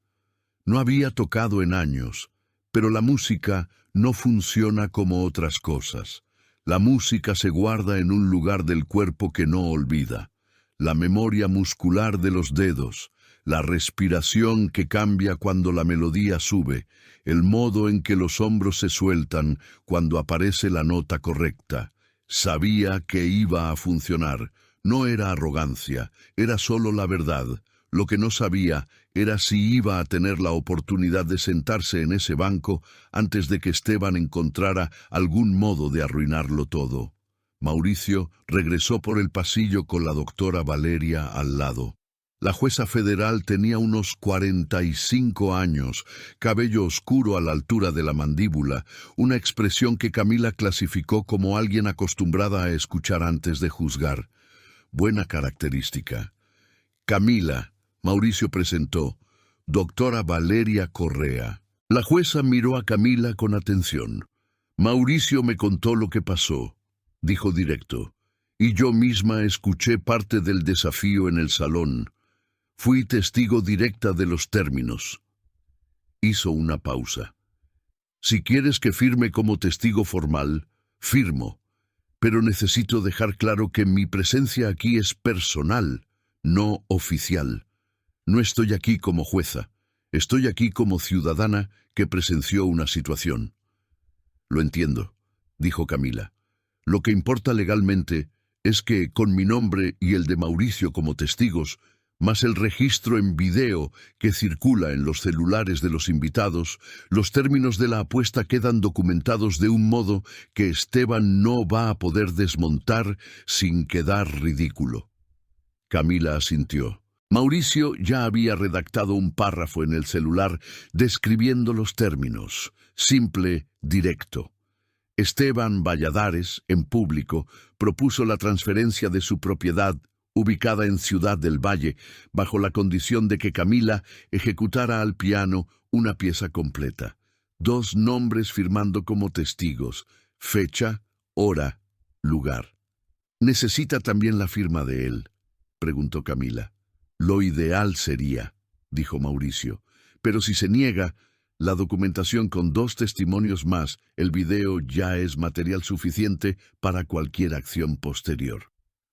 No había tocado en años, pero la música no funciona como otras cosas. La música se guarda en un lugar del cuerpo que no olvida. La memoria muscular de los dedos, la respiración que cambia cuando la melodía sube, el modo en que los hombros se sueltan cuando aparece la nota correcta. Sabía que iba a funcionar. No era arrogancia, era solo la verdad. Lo que no sabía era si iba a tener la oportunidad de sentarse en ese banco antes de que Esteban encontrara algún modo de arruinarlo todo. Mauricio regresó por el pasillo con la doctora Valeria al lado. La jueza federal tenía unos 45 años, cabello oscuro a la altura de la mandíbula, una expresión que Camila clasificó como alguien acostumbrada a escuchar antes de juzgar. Buena característica. Camila, Mauricio presentó, doctora Valeria Correa. La jueza miró a Camila con atención. Mauricio me contó lo que pasó, dijo directo, y yo misma escuché parte del desafío en el salón. Fui testigo directa de los términos. Hizo una pausa. Si quieres que firme como testigo formal, firmo, pero necesito dejar claro que mi presencia aquí es personal, no oficial. No estoy aquí como jueza, estoy aquí como ciudadana que presenció una situación. Lo entiendo, dijo Camila. Lo que importa legalmente es que, con mi nombre y el de Mauricio como testigos, más el registro en video que circula en los celulares de los invitados, los términos de la apuesta quedan documentados de un modo que Esteban no va a poder desmontar sin quedar ridículo. Camila asintió. Mauricio ya había redactado un párrafo en el celular describiendo los términos, simple, directo. Esteban Valladares, en público, propuso la transferencia de su propiedad, ubicada en Ciudad del Valle, bajo la condición de que Camila ejecutara al piano una pieza completa. 2 nombres firmando como testigos, fecha, hora, lugar. ¿Necesita también la firma de él?, preguntó Camila. Lo ideal sería, dijo Mauricio, pero si se niega, la documentación con 2 testimonios más, el video ya es material suficiente para cualquier acción posterior.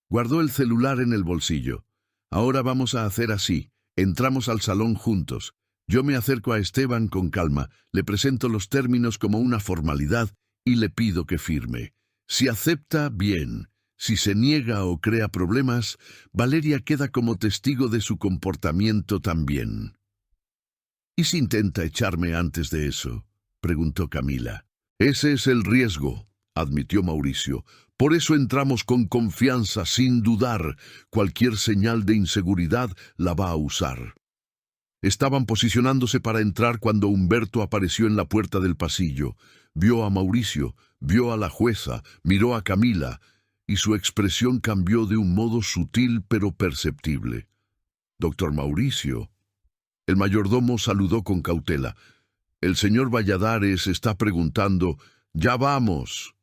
Guardó el celular en el bolsillo. Ahora vamos a hacer así. Entramos al salón juntos. Yo me acerco a Esteban con calma, le presento los términos como una formalidad y le pido que firme. Si acepta, bien. Si se niega o crea problemas, Valeria queda como testigo de su comportamiento también. ¿Y si intenta echarme antes de eso?, preguntó Camila. Ese es el riesgo, admitió Mauricio. Por eso entramos con confianza, sin dudar. Cualquier señal de inseguridad la va a usar. Estaban posicionándose para entrar cuando Humberto apareció en la puerta del pasillo. Vio a Mauricio, vio a la jueza, miró a Camila, y su expresión cambió de un modo sutil pero perceptible. Doctor Mauricio. El mayordomo saludó con cautela. El señor Valladares está preguntando, «¡Ya vamos!».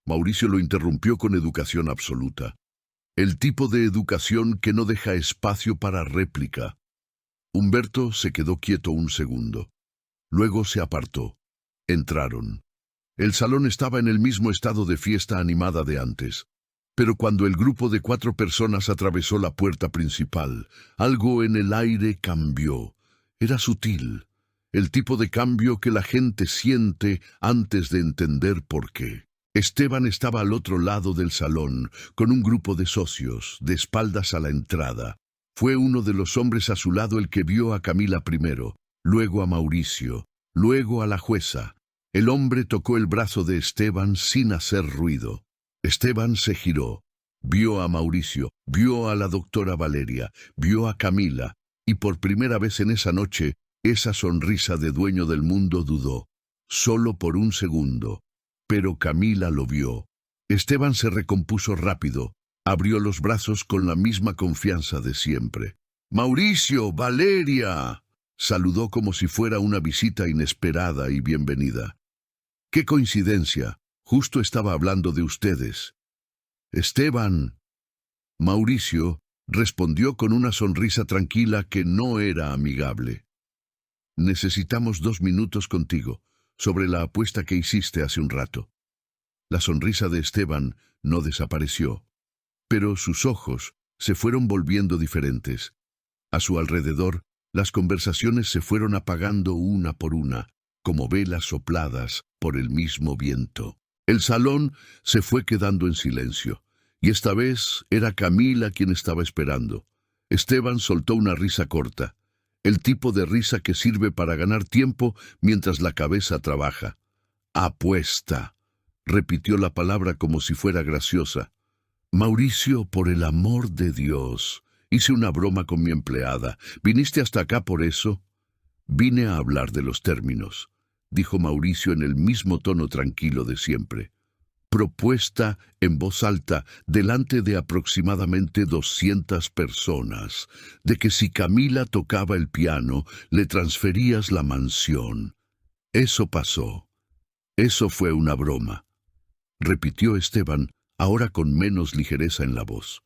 Mauricio lo interrumpió con educación absoluta. El tipo de educación que no deja espacio para réplica. Humberto se quedó quieto un segundo. Luego se apartó. Entraron. El salón estaba en el mismo estado de fiesta animada de antes. Pero cuando el grupo de 4 personas atravesó la puerta principal, algo en el aire cambió. Era sutil. El tipo de cambio que la gente siente antes de entender por qué. Esteban estaba al otro lado del salón, con un grupo de socios, de espaldas a la entrada. Fue uno de los hombres a su lado el que vio a Camila primero, luego a Mauricio, luego a la jueza. El hombre tocó el brazo de Esteban sin hacer ruido. Esteban se giró, vio a Mauricio, vio a la doctora Valeria, vio a Camila, y por primera vez en esa noche, esa sonrisa de dueño del mundo dudó, solo por un segundo. Pero Camila lo vio. Esteban se recompuso rápido, abrió los brazos con la misma confianza de siempre. «¡Mauricio! ¡Valeria!», saludó como si fuera una visita inesperada y bienvenida. «¡Qué coincidencia! Justo estaba hablando de ustedes». «Esteban». Mauricio respondió con una sonrisa tranquila que no era amigable. «Necesitamos 2 minutos contigo, sobre la apuesta que hiciste hace un rato». La sonrisa de Esteban no desapareció, pero sus ojos se fueron volviendo diferentes. A su alrededor, las conversaciones se fueron apagando una por una, como velas sopladas por el mismo viento. El salón se fue quedando en silencio, y esta vez era Camila quien estaba esperando. Esteban soltó una risa corta, el tipo de risa que sirve para ganar tiempo mientras la cabeza trabaja. «Apuesta», repitió la palabra como si fuera graciosa. «Mauricio, por el amor de Dios, hice una broma con mi empleada. ¿Viniste hasta acá por eso?» «Vine a hablar de los términos», dijo Mauricio en el mismo tono tranquilo de siempre. Propuesta en voz alta delante de aproximadamente 200 personas, de que si Camila tocaba el piano, le transferías la mansión. Eso pasó. Eso fue una broma, repitió Esteban, ahora con menos ligereza en la voz.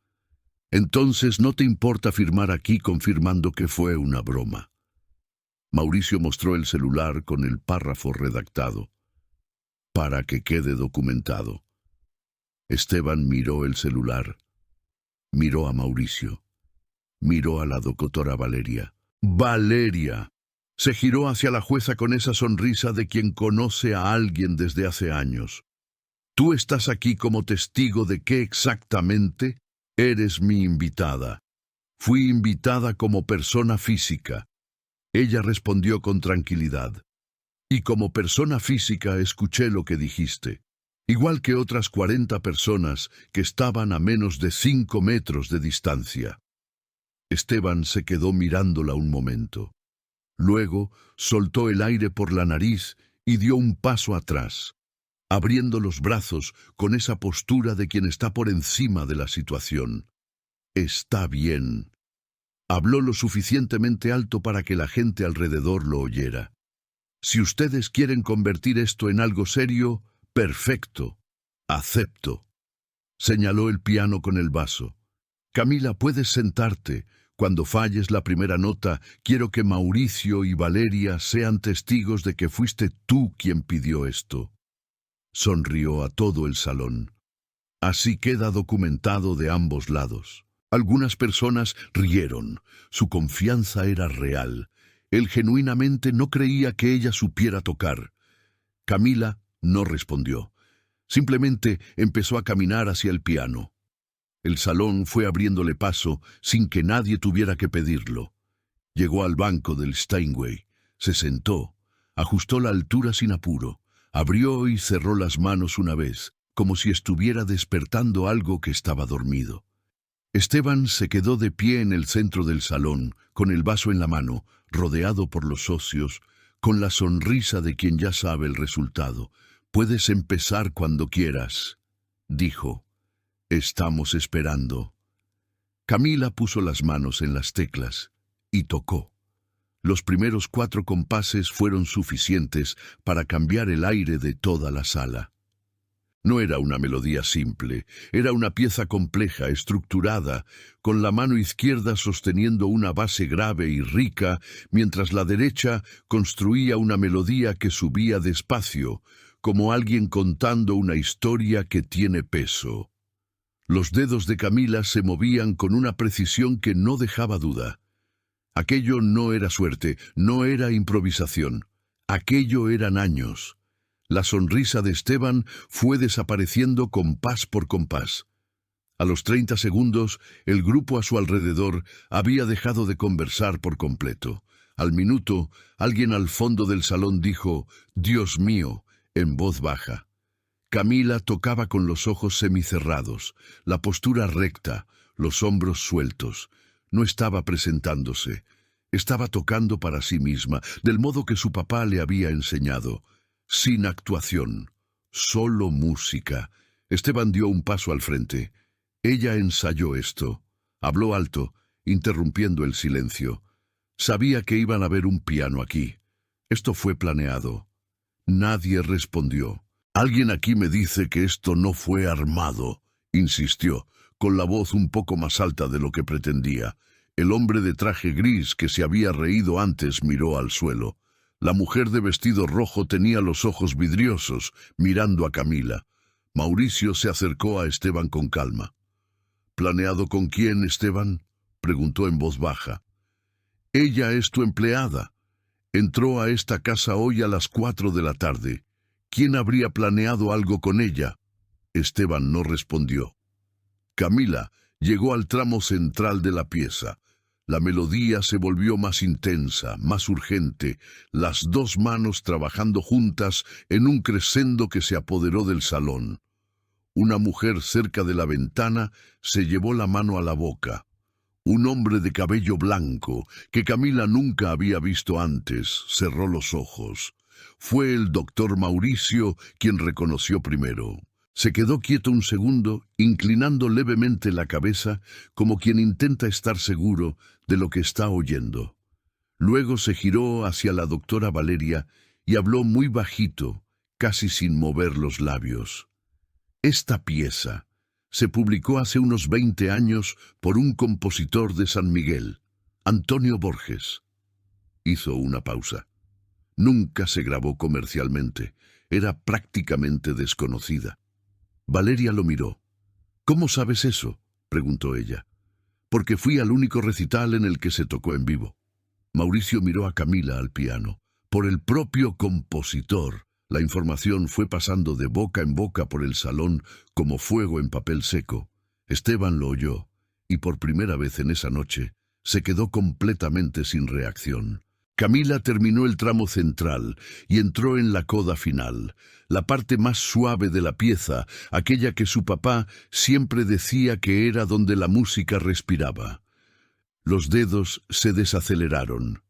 Entonces no te importa firmar aquí confirmando que fue una broma. Mauricio mostró el celular con el párrafo redactado. Para que quede documentado. Esteban miró el celular, miró a Mauricio, miró a la doctora Valeria. ¡Valeria! Se giró hacia la jueza con esa sonrisa de quien conoce a alguien desde hace años. «Tú estás aquí como testigo de qué exactamente eres mi invitada. Fui invitada como persona física». Ella respondió con tranquilidad. «Y como persona física escuché lo que dijiste, igual que otras 40 personas que estaban a menos de 5 metros de distancia». Esteban se quedó mirándola un momento. Luego soltó el aire por la nariz y dio un paso atrás, abriendo los brazos con esa postura de quien está por encima de la situación. «Está bien». Habló lo suficientemente alto para que la gente alrededor lo oyera. «Si ustedes quieren convertir esto en algo serio, perfecto. Acepto». Señaló el piano con el vaso. «Camila, puedes sentarte. Cuando falles la primera nota, quiero que Mauricio y Valeria sean testigos de que fuiste tú quien pidió esto». Sonrió a todo el salón. Así queda documentado de ambos lados. Algunas personas rieron. Su confianza era real. Él genuinamente no creía que ella supiera tocar. Camila no respondió. Simplemente empezó a caminar hacia el piano. El salón fue abriéndole paso sin que nadie tuviera que pedirlo. Llegó al banco del Steinway, se sentó, ajustó la altura sin apuro, abrió y cerró las manos una vez, como si estuviera despertando algo que estaba dormido. Esteban se quedó de pie en el centro del salón, con el vaso en la mano, rodeado por los socios, con la sonrisa de quien ya sabe el resultado. «Puedes empezar cuando quieras», dijo. «Estamos esperando». Camila puso las manos en las teclas y tocó. Los primeros 4 compases fueron suficientes para cambiar el aire de toda la sala. No era una melodía simple, era una pieza compleja, estructurada, con la mano izquierda sosteniendo una base grave y rica, mientras la derecha construía una melodía que subía despacio, como alguien contando una historia que tiene peso. Los dedos de Camila se movían con una precisión que no dejaba duda. Aquello no era suerte, no era improvisación. Aquello eran años. La sonrisa de Esteban fue desapareciendo compás por compás. A los 30 segundos, el grupo a su alrededor había dejado de conversar por completo. Al minuto, alguien al fondo del salón dijo, «Dios mío», en voz baja. Camila tocaba con los ojos semicerrados, la postura recta, los hombros sueltos. No estaba presentándose. Estaba tocando para sí misma, del modo que su papá le había enseñado. Sin actuación, solo música. Esteban dio un paso al frente. Ella ensayó esto. Habló alto, interrumpiendo el silencio. Sabía que iban a ver un piano aquí. Esto fue planeado. Nadie respondió. «Alguien aquí me dice que esto no fue armado», insistió, con la voz un poco más alta de lo que pretendía. El hombre de traje gris que se había reído antes miró al suelo. La mujer de vestido rojo tenía los ojos vidriosos, mirando a Camila. Mauricio se acercó a Esteban con calma. «¿Planeado con quién, Esteban?», preguntó en voz baja. «Ella es tu empleada. Entró a esta casa hoy a las 4 de la tarde. ¿Quién habría planeado algo con ella?». Esteban no respondió. Camila llegó al tramo central de la pieza. La melodía se volvió más intensa, más urgente, las dos manos trabajando juntas en un crescendo que se apoderó del salón. Una mujer cerca de la ventana se llevó la mano a la boca. Un hombre de cabello blanco, que Camila nunca había visto antes, cerró los ojos. Fue el doctor Mauricio quien reconoció primero. Se quedó quieto un segundo, inclinando levemente la cabeza, como quien intenta estar seguro de lo que está oyendo. Luego se giró hacia la doctora Valeria y habló muy bajito, casi sin mover los labios. «Esta pieza se publicó hace unos 20 años por un compositor de San Miguel, Antonio Borges». Hizo una pausa. Nunca se grabó comercialmente. Era prácticamente desconocida. Valeria lo miró. «¿Cómo sabes eso?», preguntó ella. «Porque fui al único recital en el que se tocó en vivo». Mauricio miró a Camila al piano. Por el propio compositor. La información fue pasando de boca en boca por el salón como fuego en papel seco. Esteban lo oyó, y por primera vez en esa noche se quedó completamente sin reacción. Camila terminó el tramo central y entró en la coda final, la parte más suave de la pieza, aquella que su papá siempre decía que era donde la música respiraba. Los dedos se desaceleraron.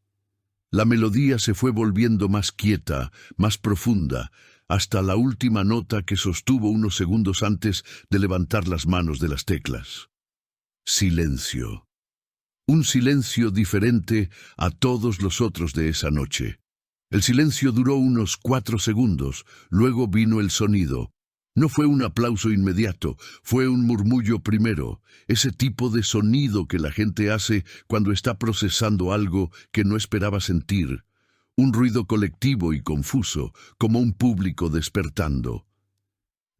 La melodía se fue volviendo más quieta, más profunda, hasta la última nota que sostuvo unos segundos antes de levantar las manos de las teclas. Silencio. Un silencio diferente a todos los otros de esa noche. El silencio duró unos 4 segundos, luego vino el sonido. No fue un aplauso inmediato, fue un murmullo primero, ese tipo de sonido que la gente hace cuando está procesando algo que no esperaba sentir. Un ruido colectivo y confuso, como un público despertando.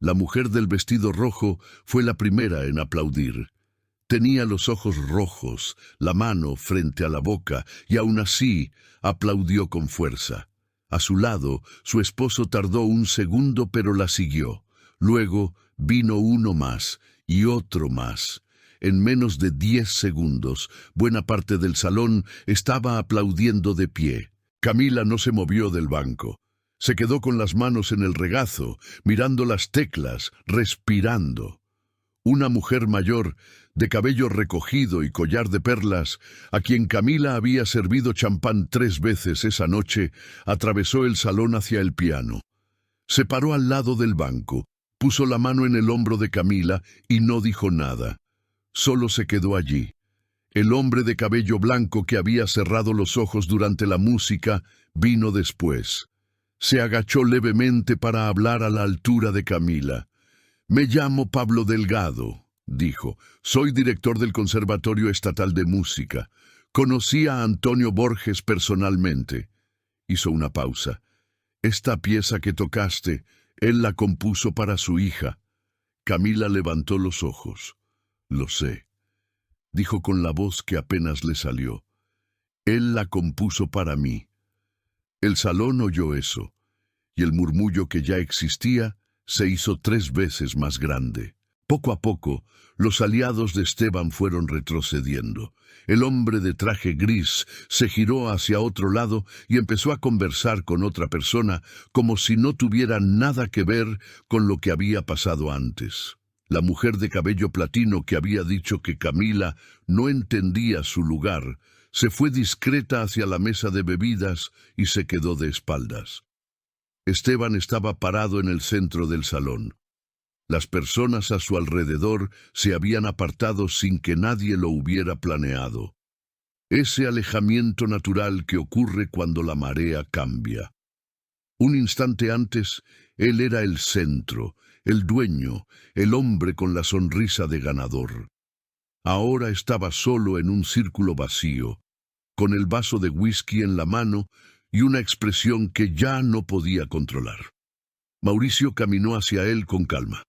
La mujer del vestido rojo fue la primera en aplaudir. Tenía los ojos rojos, la mano frente a la boca, y aún así aplaudió con fuerza. A su lado, su esposo tardó un segundo, pero la siguió. Luego vino uno más, y otro más. En menos de 10 segundos, buena parte del salón estaba aplaudiendo de pie. Camila no se movió del banco. Se quedó con las manos en el regazo, mirando las teclas, respirando. Una mujer mayor, de cabello recogido y collar de perlas, a quien Camila había servido champán 3 veces esa noche, atravesó el salón hacia el piano. Se paró al lado del banco, puso la mano en el hombro de Camila y no dijo nada. Solo se quedó allí. El hombre de cabello blanco que había cerrado los ojos durante la música vino después. Se agachó levemente para hablar a la altura de Camila. «Me llamo Pablo Delgado», dijo. «Soy director del Conservatorio Estatal de Música. Conocí a Antonio Borges personalmente». Hizo una pausa. «Esta pieza que tocaste, él la compuso para su hija». Camila levantó los ojos. «Lo sé», dijo con la voz que apenas le salió. «Él la compuso para mí». El salón oyó eso. y el murmullo que ya existía se hizo 3 veces más grande. Poco a poco, los aliados de Esteban fueron retrocediendo. El hombre de traje gris se giró hacia otro lado y empezó a conversar con otra persona como si no tuviera nada que ver con lo que había pasado antes. La mujer de cabello platino que había dicho que Camila no entendía su lugar, se fue discreta hacia la mesa de bebidas y se quedó de espaldas. Esteban estaba parado en el centro del salón. Las personas a su alrededor se habían apartado sin que nadie lo hubiera planeado. Ese alejamiento natural que ocurre cuando la marea cambia. Un instante antes, él era el centro, el dueño, el hombre con la sonrisa de ganador. Ahora estaba solo en un círculo vacío, con el vaso de whisky en la mano y una expresión que ya no podía controlar. Mauricio caminó hacia él con calma.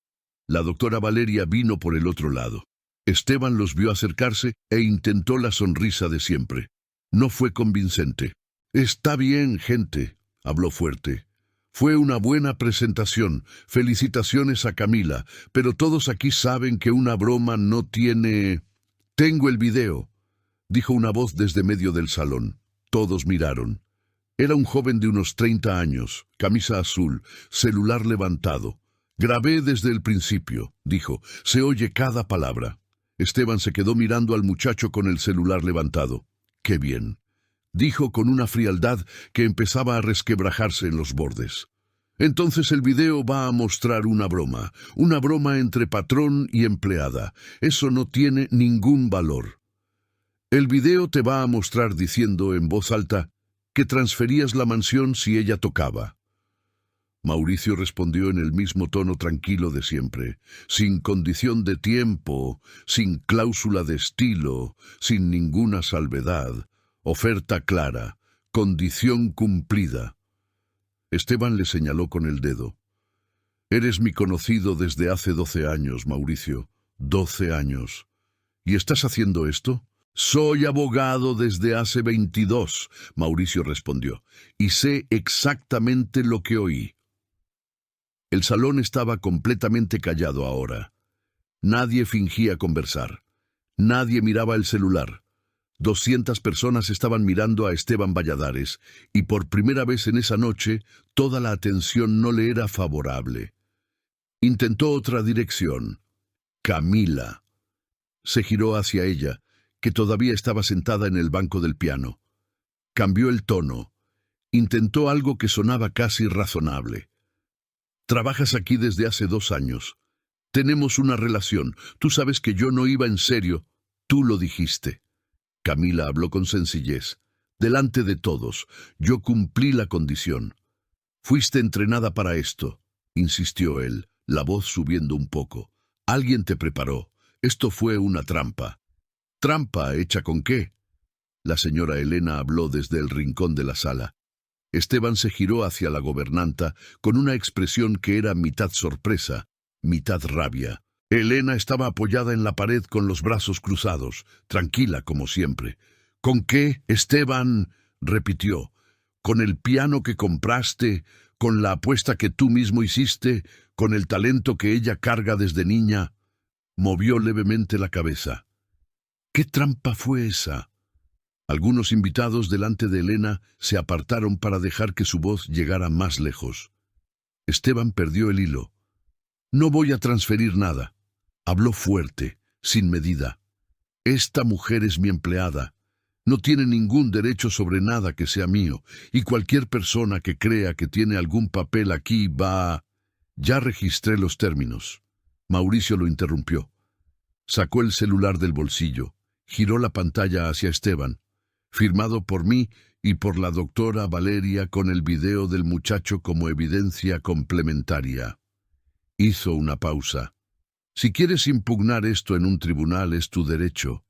La doctora Valeria vino por el otro lado. Esteban los vio acercarse e intentó la sonrisa de siempre. No fue convincente. «Está bien, gente», habló fuerte. «Fue una buena presentación. Felicitaciones a Camila, pero todos aquí saben que una broma no tiene...» «Tengo el video», dijo una voz desde medio del salón. Todos miraron. Era un joven de unos 30 años, camisa azul, celular levantado. «Grabé desde el principio», dijo. «Se oye cada palabra». Esteban se quedó mirando al muchacho con el celular levantado. «Qué bien», dijo con una frialdad que empezaba a resquebrajarse en los bordes. «Entonces el video va a mostrar una broma entre patrón y empleada. Eso no tiene ningún valor. El video te va a mostrar diciendo en voz alta que transferías la mansión si ella tocaba». Mauricio respondió en el mismo tono tranquilo de siempre, sin condición de tiempo, sin cláusula de estilo, sin ninguna salvedad. Oferta clara, condición cumplida. Esteban le señaló con el dedo. «Eres mi conocido desde hace 12 años, Mauricio. 12 años. ¿Y estás haciendo esto?» «Soy abogado desde hace 22», Mauricio respondió, «y sé exactamente lo que oí». El salón estaba completamente callado ahora. Nadie fingía conversar. Nadie miraba el celular. 200 personas estaban mirando a Esteban Valladares, y por primera vez en esa noche, toda la atención no le era favorable. Intentó otra dirección. Camila. Se giró hacia ella, que todavía estaba sentada en el banco del piano. Cambió el tono. Intentó algo que sonaba casi razonable. «Trabajas aquí desde hace 2 años. Tenemos una relación. Tú sabes que yo no iba en serio. Tú lo dijiste». Camila habló con sencillez. «Delante de todos, yo cumplí la condición. Fuiste entrenada para esto», insistió él, la voz subiendo un poco. «Alguien te preparó. Esto fue una trampa». «¿Trampa hecha con qué?». La señora Elena habló desde el rincón de la sala. Esteban se giró hacia la gobernanta con una expresión que era mitad sorpresa, mitad rabia. Elena estaba apoyada en la pared con los brazos cruzados, tranquila como siempre. «¿Con qué, Esteban?», repitió. «¿Con el piano que compraste? ¿Con la apuesta que tú mismo hiciste? ¿Con el talento que ella carga desde niña?». Movió levemente la cabeza. «¿Qué trampa fue esa?». Algunos invitados delante de Elena se apartaron para dejar que su voz llegara más lejos. Esteban perdió el hilo. «No voy a transferir nada». Habló fuerte, sin medida. «Esta mujer es mi empleada. No tiene ningún derecho sobre nada que sea mío, y cualquier persona que crea que tiene algún papel aquí va a...». «Ya registré los términos». Mauricio lo interrumpió. Sacó el celular del bolsillo, giró la pantalla hacia Esteban. «Firmado por mí y por la doctora Valeria con el video del muchacho como evidencia complementaria». Hizo una pausa. «Si quieres impugnar esto en un tribunal es tu derecho,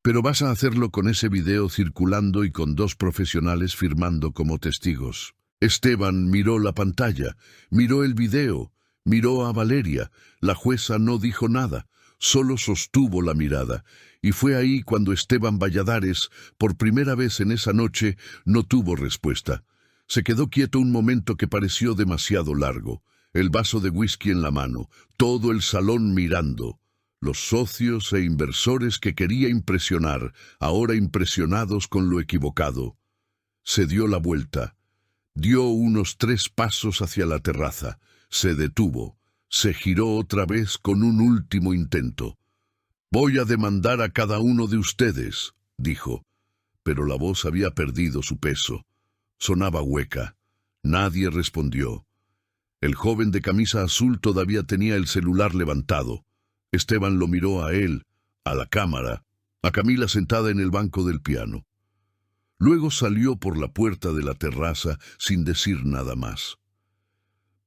pero vas a hacerlo con ese video circulando y con 2 profesionales firmando como testigos». Esteban miró la pantalla, miró el video, miró a Valeria. La jueza no dijo nada, solo sostuvo la mirada. Y fue ahí cuando Esteban Valladares, por primera vez en esa noche, no tuvo respuesta. Se quedó quieto un momento que pareció demasiado largo, el vaso de whisky en la mano, todo el salón mirando. Los socios e inversores que quería impresionar, ahora impresionados con lo equivocado. Se dio la vuelta. Dio unos 3 pasos hacia la terraza. Se detuvo. Se giró otra vez con un último intento. «Voy a demandar a cada uno de ustedes», dijo. Pero la voz había perdido su peso. Sonaba hueca. Nadie respondió. El joven de camisa azul todavía tenía el celular levantado. Esteban lo miró a él, a la cámara, a Camila sentada en el banco del piano. Luego salió por la puerta de la terraza sin decir nada más.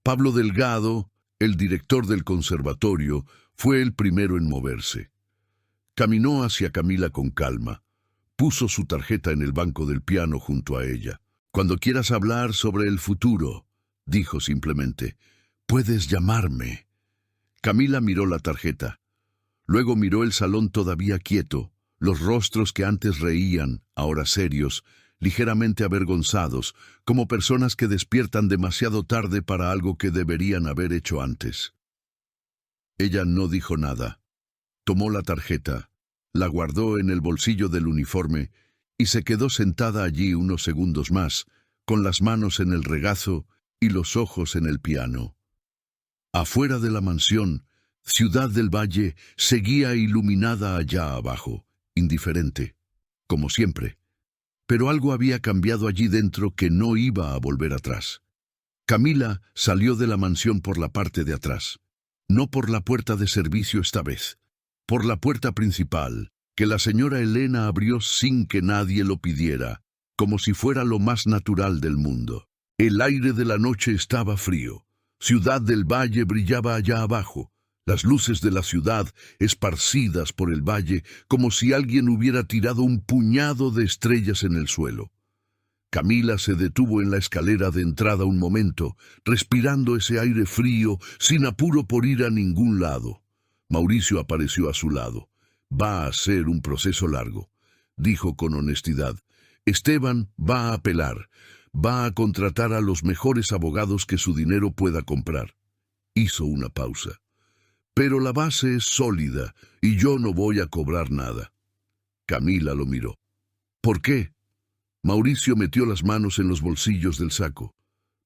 Pablo Delgado, el director del conservatorio, fue el primero en moverse. Caminó hacia Camila con calma. Puso su tarjeta en el banco del piano junto a ella. «Cuando quieras hablar sobre el futuro», dijo simplemente, «puedes llamarme». Camila miró la tarjeta. Luego miró el salón todavía quieto, los rostros que antes reían, ahora serios, ligeramente avergonzados, como personas que despiertan demasiado tarde para algo que deberían haber hecho antes. Ella no dijo nada. Tomó la tarjeta, la guardó en el bolsillo del uniforme y se quedó sentada allí unos segundos más, con las manos en el regazo y los ojos en el piano. Afuera de la mansión, Ciudad del Valle seguía iluminada allá abajo, indiferente, como siempre. Pero algo había cambiado allí dentro que no iba a volver atrás. Camila salió de la mansión por la parte de atrás. No por la puerta de servicio esta vez. Por la puerta principal, que la señora Elena abrió sin que nadie lo pidiera, como si fuera lo más natural del mundo. El aire de la noche estaba frío. Ciudad del Valle brillaba allá abajo. Las luces de la ciudad esparcidas por el valle como si alguien hubiera tirado un puñado de estrellas en el suelo. Camila se detuvo en la escalera de entrada un momento, respirando ese aire frío, sin apuro por ir a ningún lado. Mauricio apareció a su lado. «Va a ser un proceso largo», dijo con honestidad. «Esteban va a apelar. Va a contratar a los mejores abogados que su dinero pueda comprar». Hizo una pausa. «Pero la base es sólida y yo no voy a cobrar nada». Camila lo miró. «¿Por qué?» Mauricio metió las manos en los bolsillos del saco.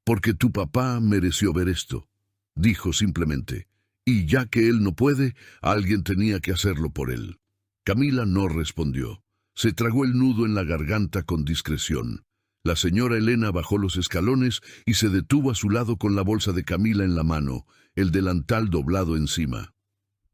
«Porque tu papá mereció ver esto», dijo simplemente. «Y ya que él no puede, alguien tenía que hacerlo por él». Camila no respondió. Se tragó el nudo en la garganta con discreción. La señora Elena bajó los escalones y se detuvo a su lado con la bolsa de Camila en la mano, el delantal doblado encima.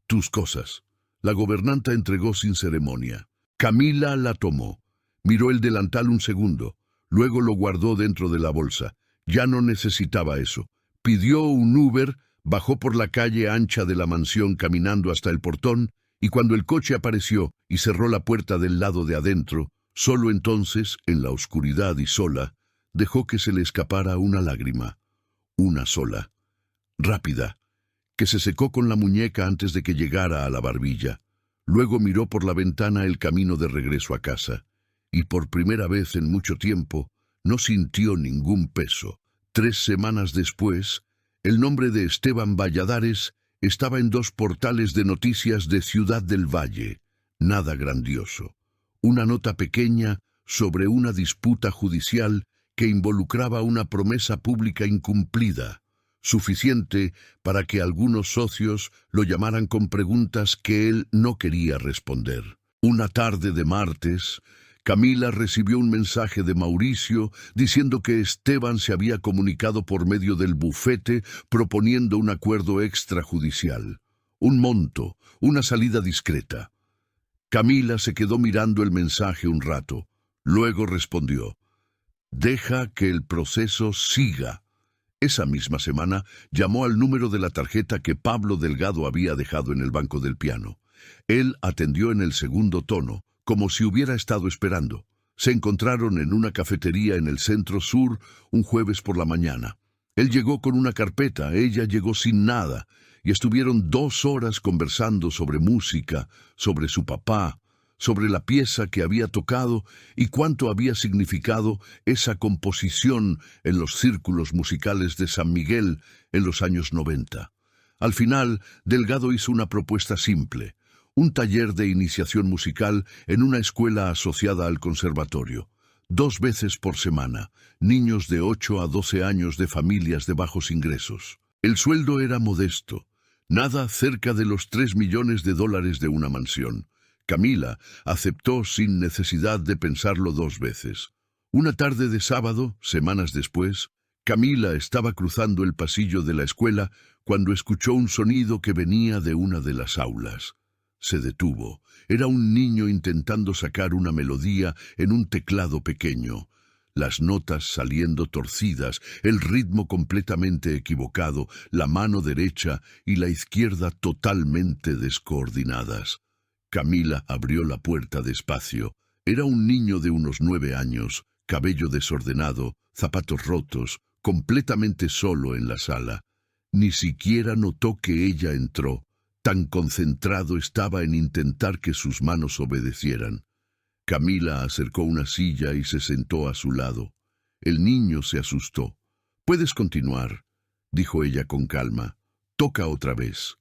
«Tus cosas». La gobernanta entregó sin ceremonia. Camila la tomó. Miró el delantal un segundo. Luego lo guardó dentro de la bolsa. Ya no necesitaba eso. Pidió un Uber, bajó por la calle ancha de la mansión caminando hasta el portón, y cuando el coche apareció y cerró la puerta del lado de adentro, solo entonces, en la oscuridad y sola, dejó que se le escapara una lágrima. Una sola. Rápida, que se secó con la muñeca antes de que llegara a la barbilla. Luego miró por la ventana el camino de regreso a casa, y por primera vez en mucho tiempo no sintió ningún peso. 3 semanas después, el nombre de Esteban Valladares estaba en 2 portales de noticias de Ciudad del Valle. Nada grandioso. Una nota pequeña sobre una disputa judicial que involucraba una promesa pública incumplida, suficiente para que algunos socios lo llamaran con preguntas que él no quería responder. Una tarde de martes, Camila recibió un mensaje de Mauricio diciendo que Esteban se había comunicado por medio del bufete proponiendo un acuerdo extrajudicial, un monto, una salida discreta. Camila se quedó mirando el mensaje un rato. Luego respondió: «Deja que el proceso siga». Esa misma semana llamó al número de la tarjeta que Pablo Delgado había dejado en el banco del piano. Él atendió en el segundo tono, como si hubiera estado esperando. Se encontraron en una cafetería en el centro sur un jueves por la mañana. Él llegó con una carpeta, ella llegó sin nada, y estuvieron 2 horas conversando sobre música, sobre su papá, sobre la pieza que había tocado y cuánto había significado esa composición en los círculos musicales de San Miguel en los años 90. Al final, Delgado hizo una propuesta simple: un taller de iniciación musical en una escuela asociada al conservatorio. 2 veces por semana, niños de 8 a 12 años de familias de bajos ingresos. El sueldo era modesto, nada cerca de los $3 millones de una mansión. Camila aceptó sin necesidad de pensarlo 2 veces. Una tarde de sábado, semanas después, Camila estaba cruzando el pasillo de la escuela cuando escuchó un sonido que venía de una de las aulas. Se detuvo. Era un niño intentando sacar una melodía en un teclado pequeño. Las notas saliendo torcidas, el ritmo completamente equivocado, la mano derecha y la izquierda totalmente descoordinadas. Camila abrió la puerta despacio. Era un niño de unos 9 años, cabello desordenado, zapatos rotos, completamente solo en la sala. Ni siquiera notó que ella entró. Tan concentrado estaba en intentar que sus manos obedecieran. Camila acercó una silla y se sentó a su lado. El niño se asustó. «Puedes continuar», dijo ella con calma. «Toca otra vez».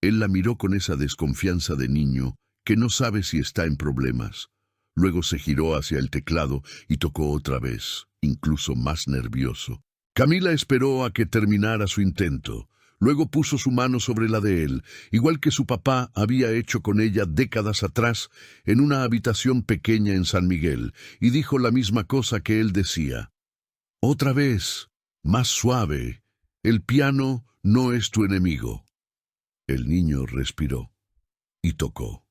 Él la miró con esa desconfianza de niño que no sabe si está en problemas. Luego se giró hacia el teclado y tocó otra vez, incluso más nervioso. Camila esperó a que terminara su intento. Luego puso su mano sobre la de él, igual que su papá había hecho con ella décadas atrás en una habitación pequeña en San Miguel, y dijo la misma cosa que él decía. «Otra vez, más suave. El piano no es tu enemigo». El niño respiró y tocó.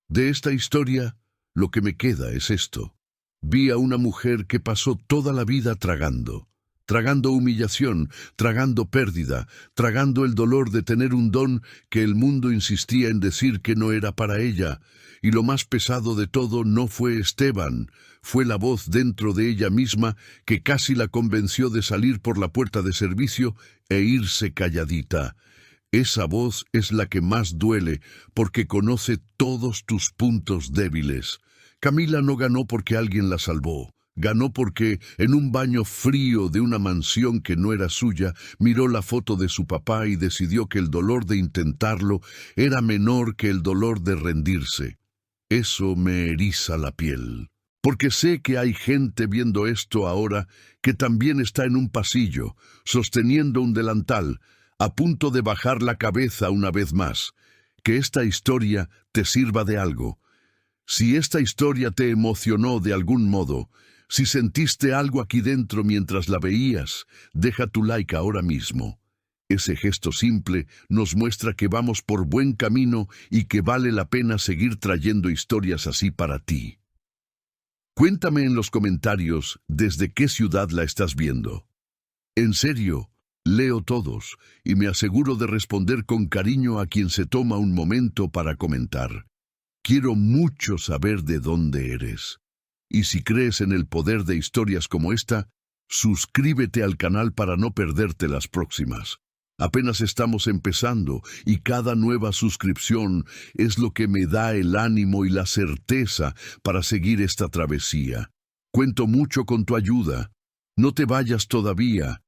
De esta historia, lo que me queda es esto. Vi a una mujer que pasó toda la vida tragando humillación, tragando pérdida, tragando el dolor de tener un don que el mundo insistía en decir que no era para ella. Y lo más pesado de todo no fue Esteban, fue la voz dentro de ella misma que casi la convenció de salir por la puerta de servicio e irse calladita. Esa voz es la que más duele porque conoce todos tus puntos débiles. Camila no ganó porque alguien la salvó. Ganó porque, en un baño frío de una mansión que no era suya, miró la foto de su papá y decidió que el dolor de intentarlo era menor que el dolor de rendirse. Eso me eriza la piel. Porque sé que hay gente viendo esto ahora que también está en un pasillo, sosteniendo un delantal, a punto de bajar la cabeza una vez más. Que esta historia te sirva de algo. Si esta historia te emocionó de algún modo, si sentiste algo aquí dentro mientras la veías, deja tu like ahora mismo. Ese gesto simple nos muestra que vamos por buen camino y que vale la pena seguir trayendo historias así para ti. Cuéntame en los comentarios desde qué ciudad la estás viendo. En serio, leo todos y me aseguro de responder con cariño a quien se toma un momento para comentar. Quiero mucho saber de dónde eres. Y si crees en el poder de historias como esta, suscríbete al canal para no perderte las próximas. Apenas estamos empezando y cada nueva suscripción es lo que me da el ánimo y la certeza para seguir esta travesía. Cuento mucho con tu ayuda. No te vayas todavía.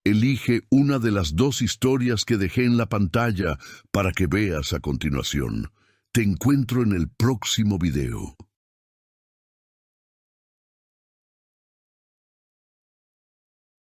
Elige una de las 2 historias que dejé en la pantalla para que veas a continuación. Te encuentro en el próximo video.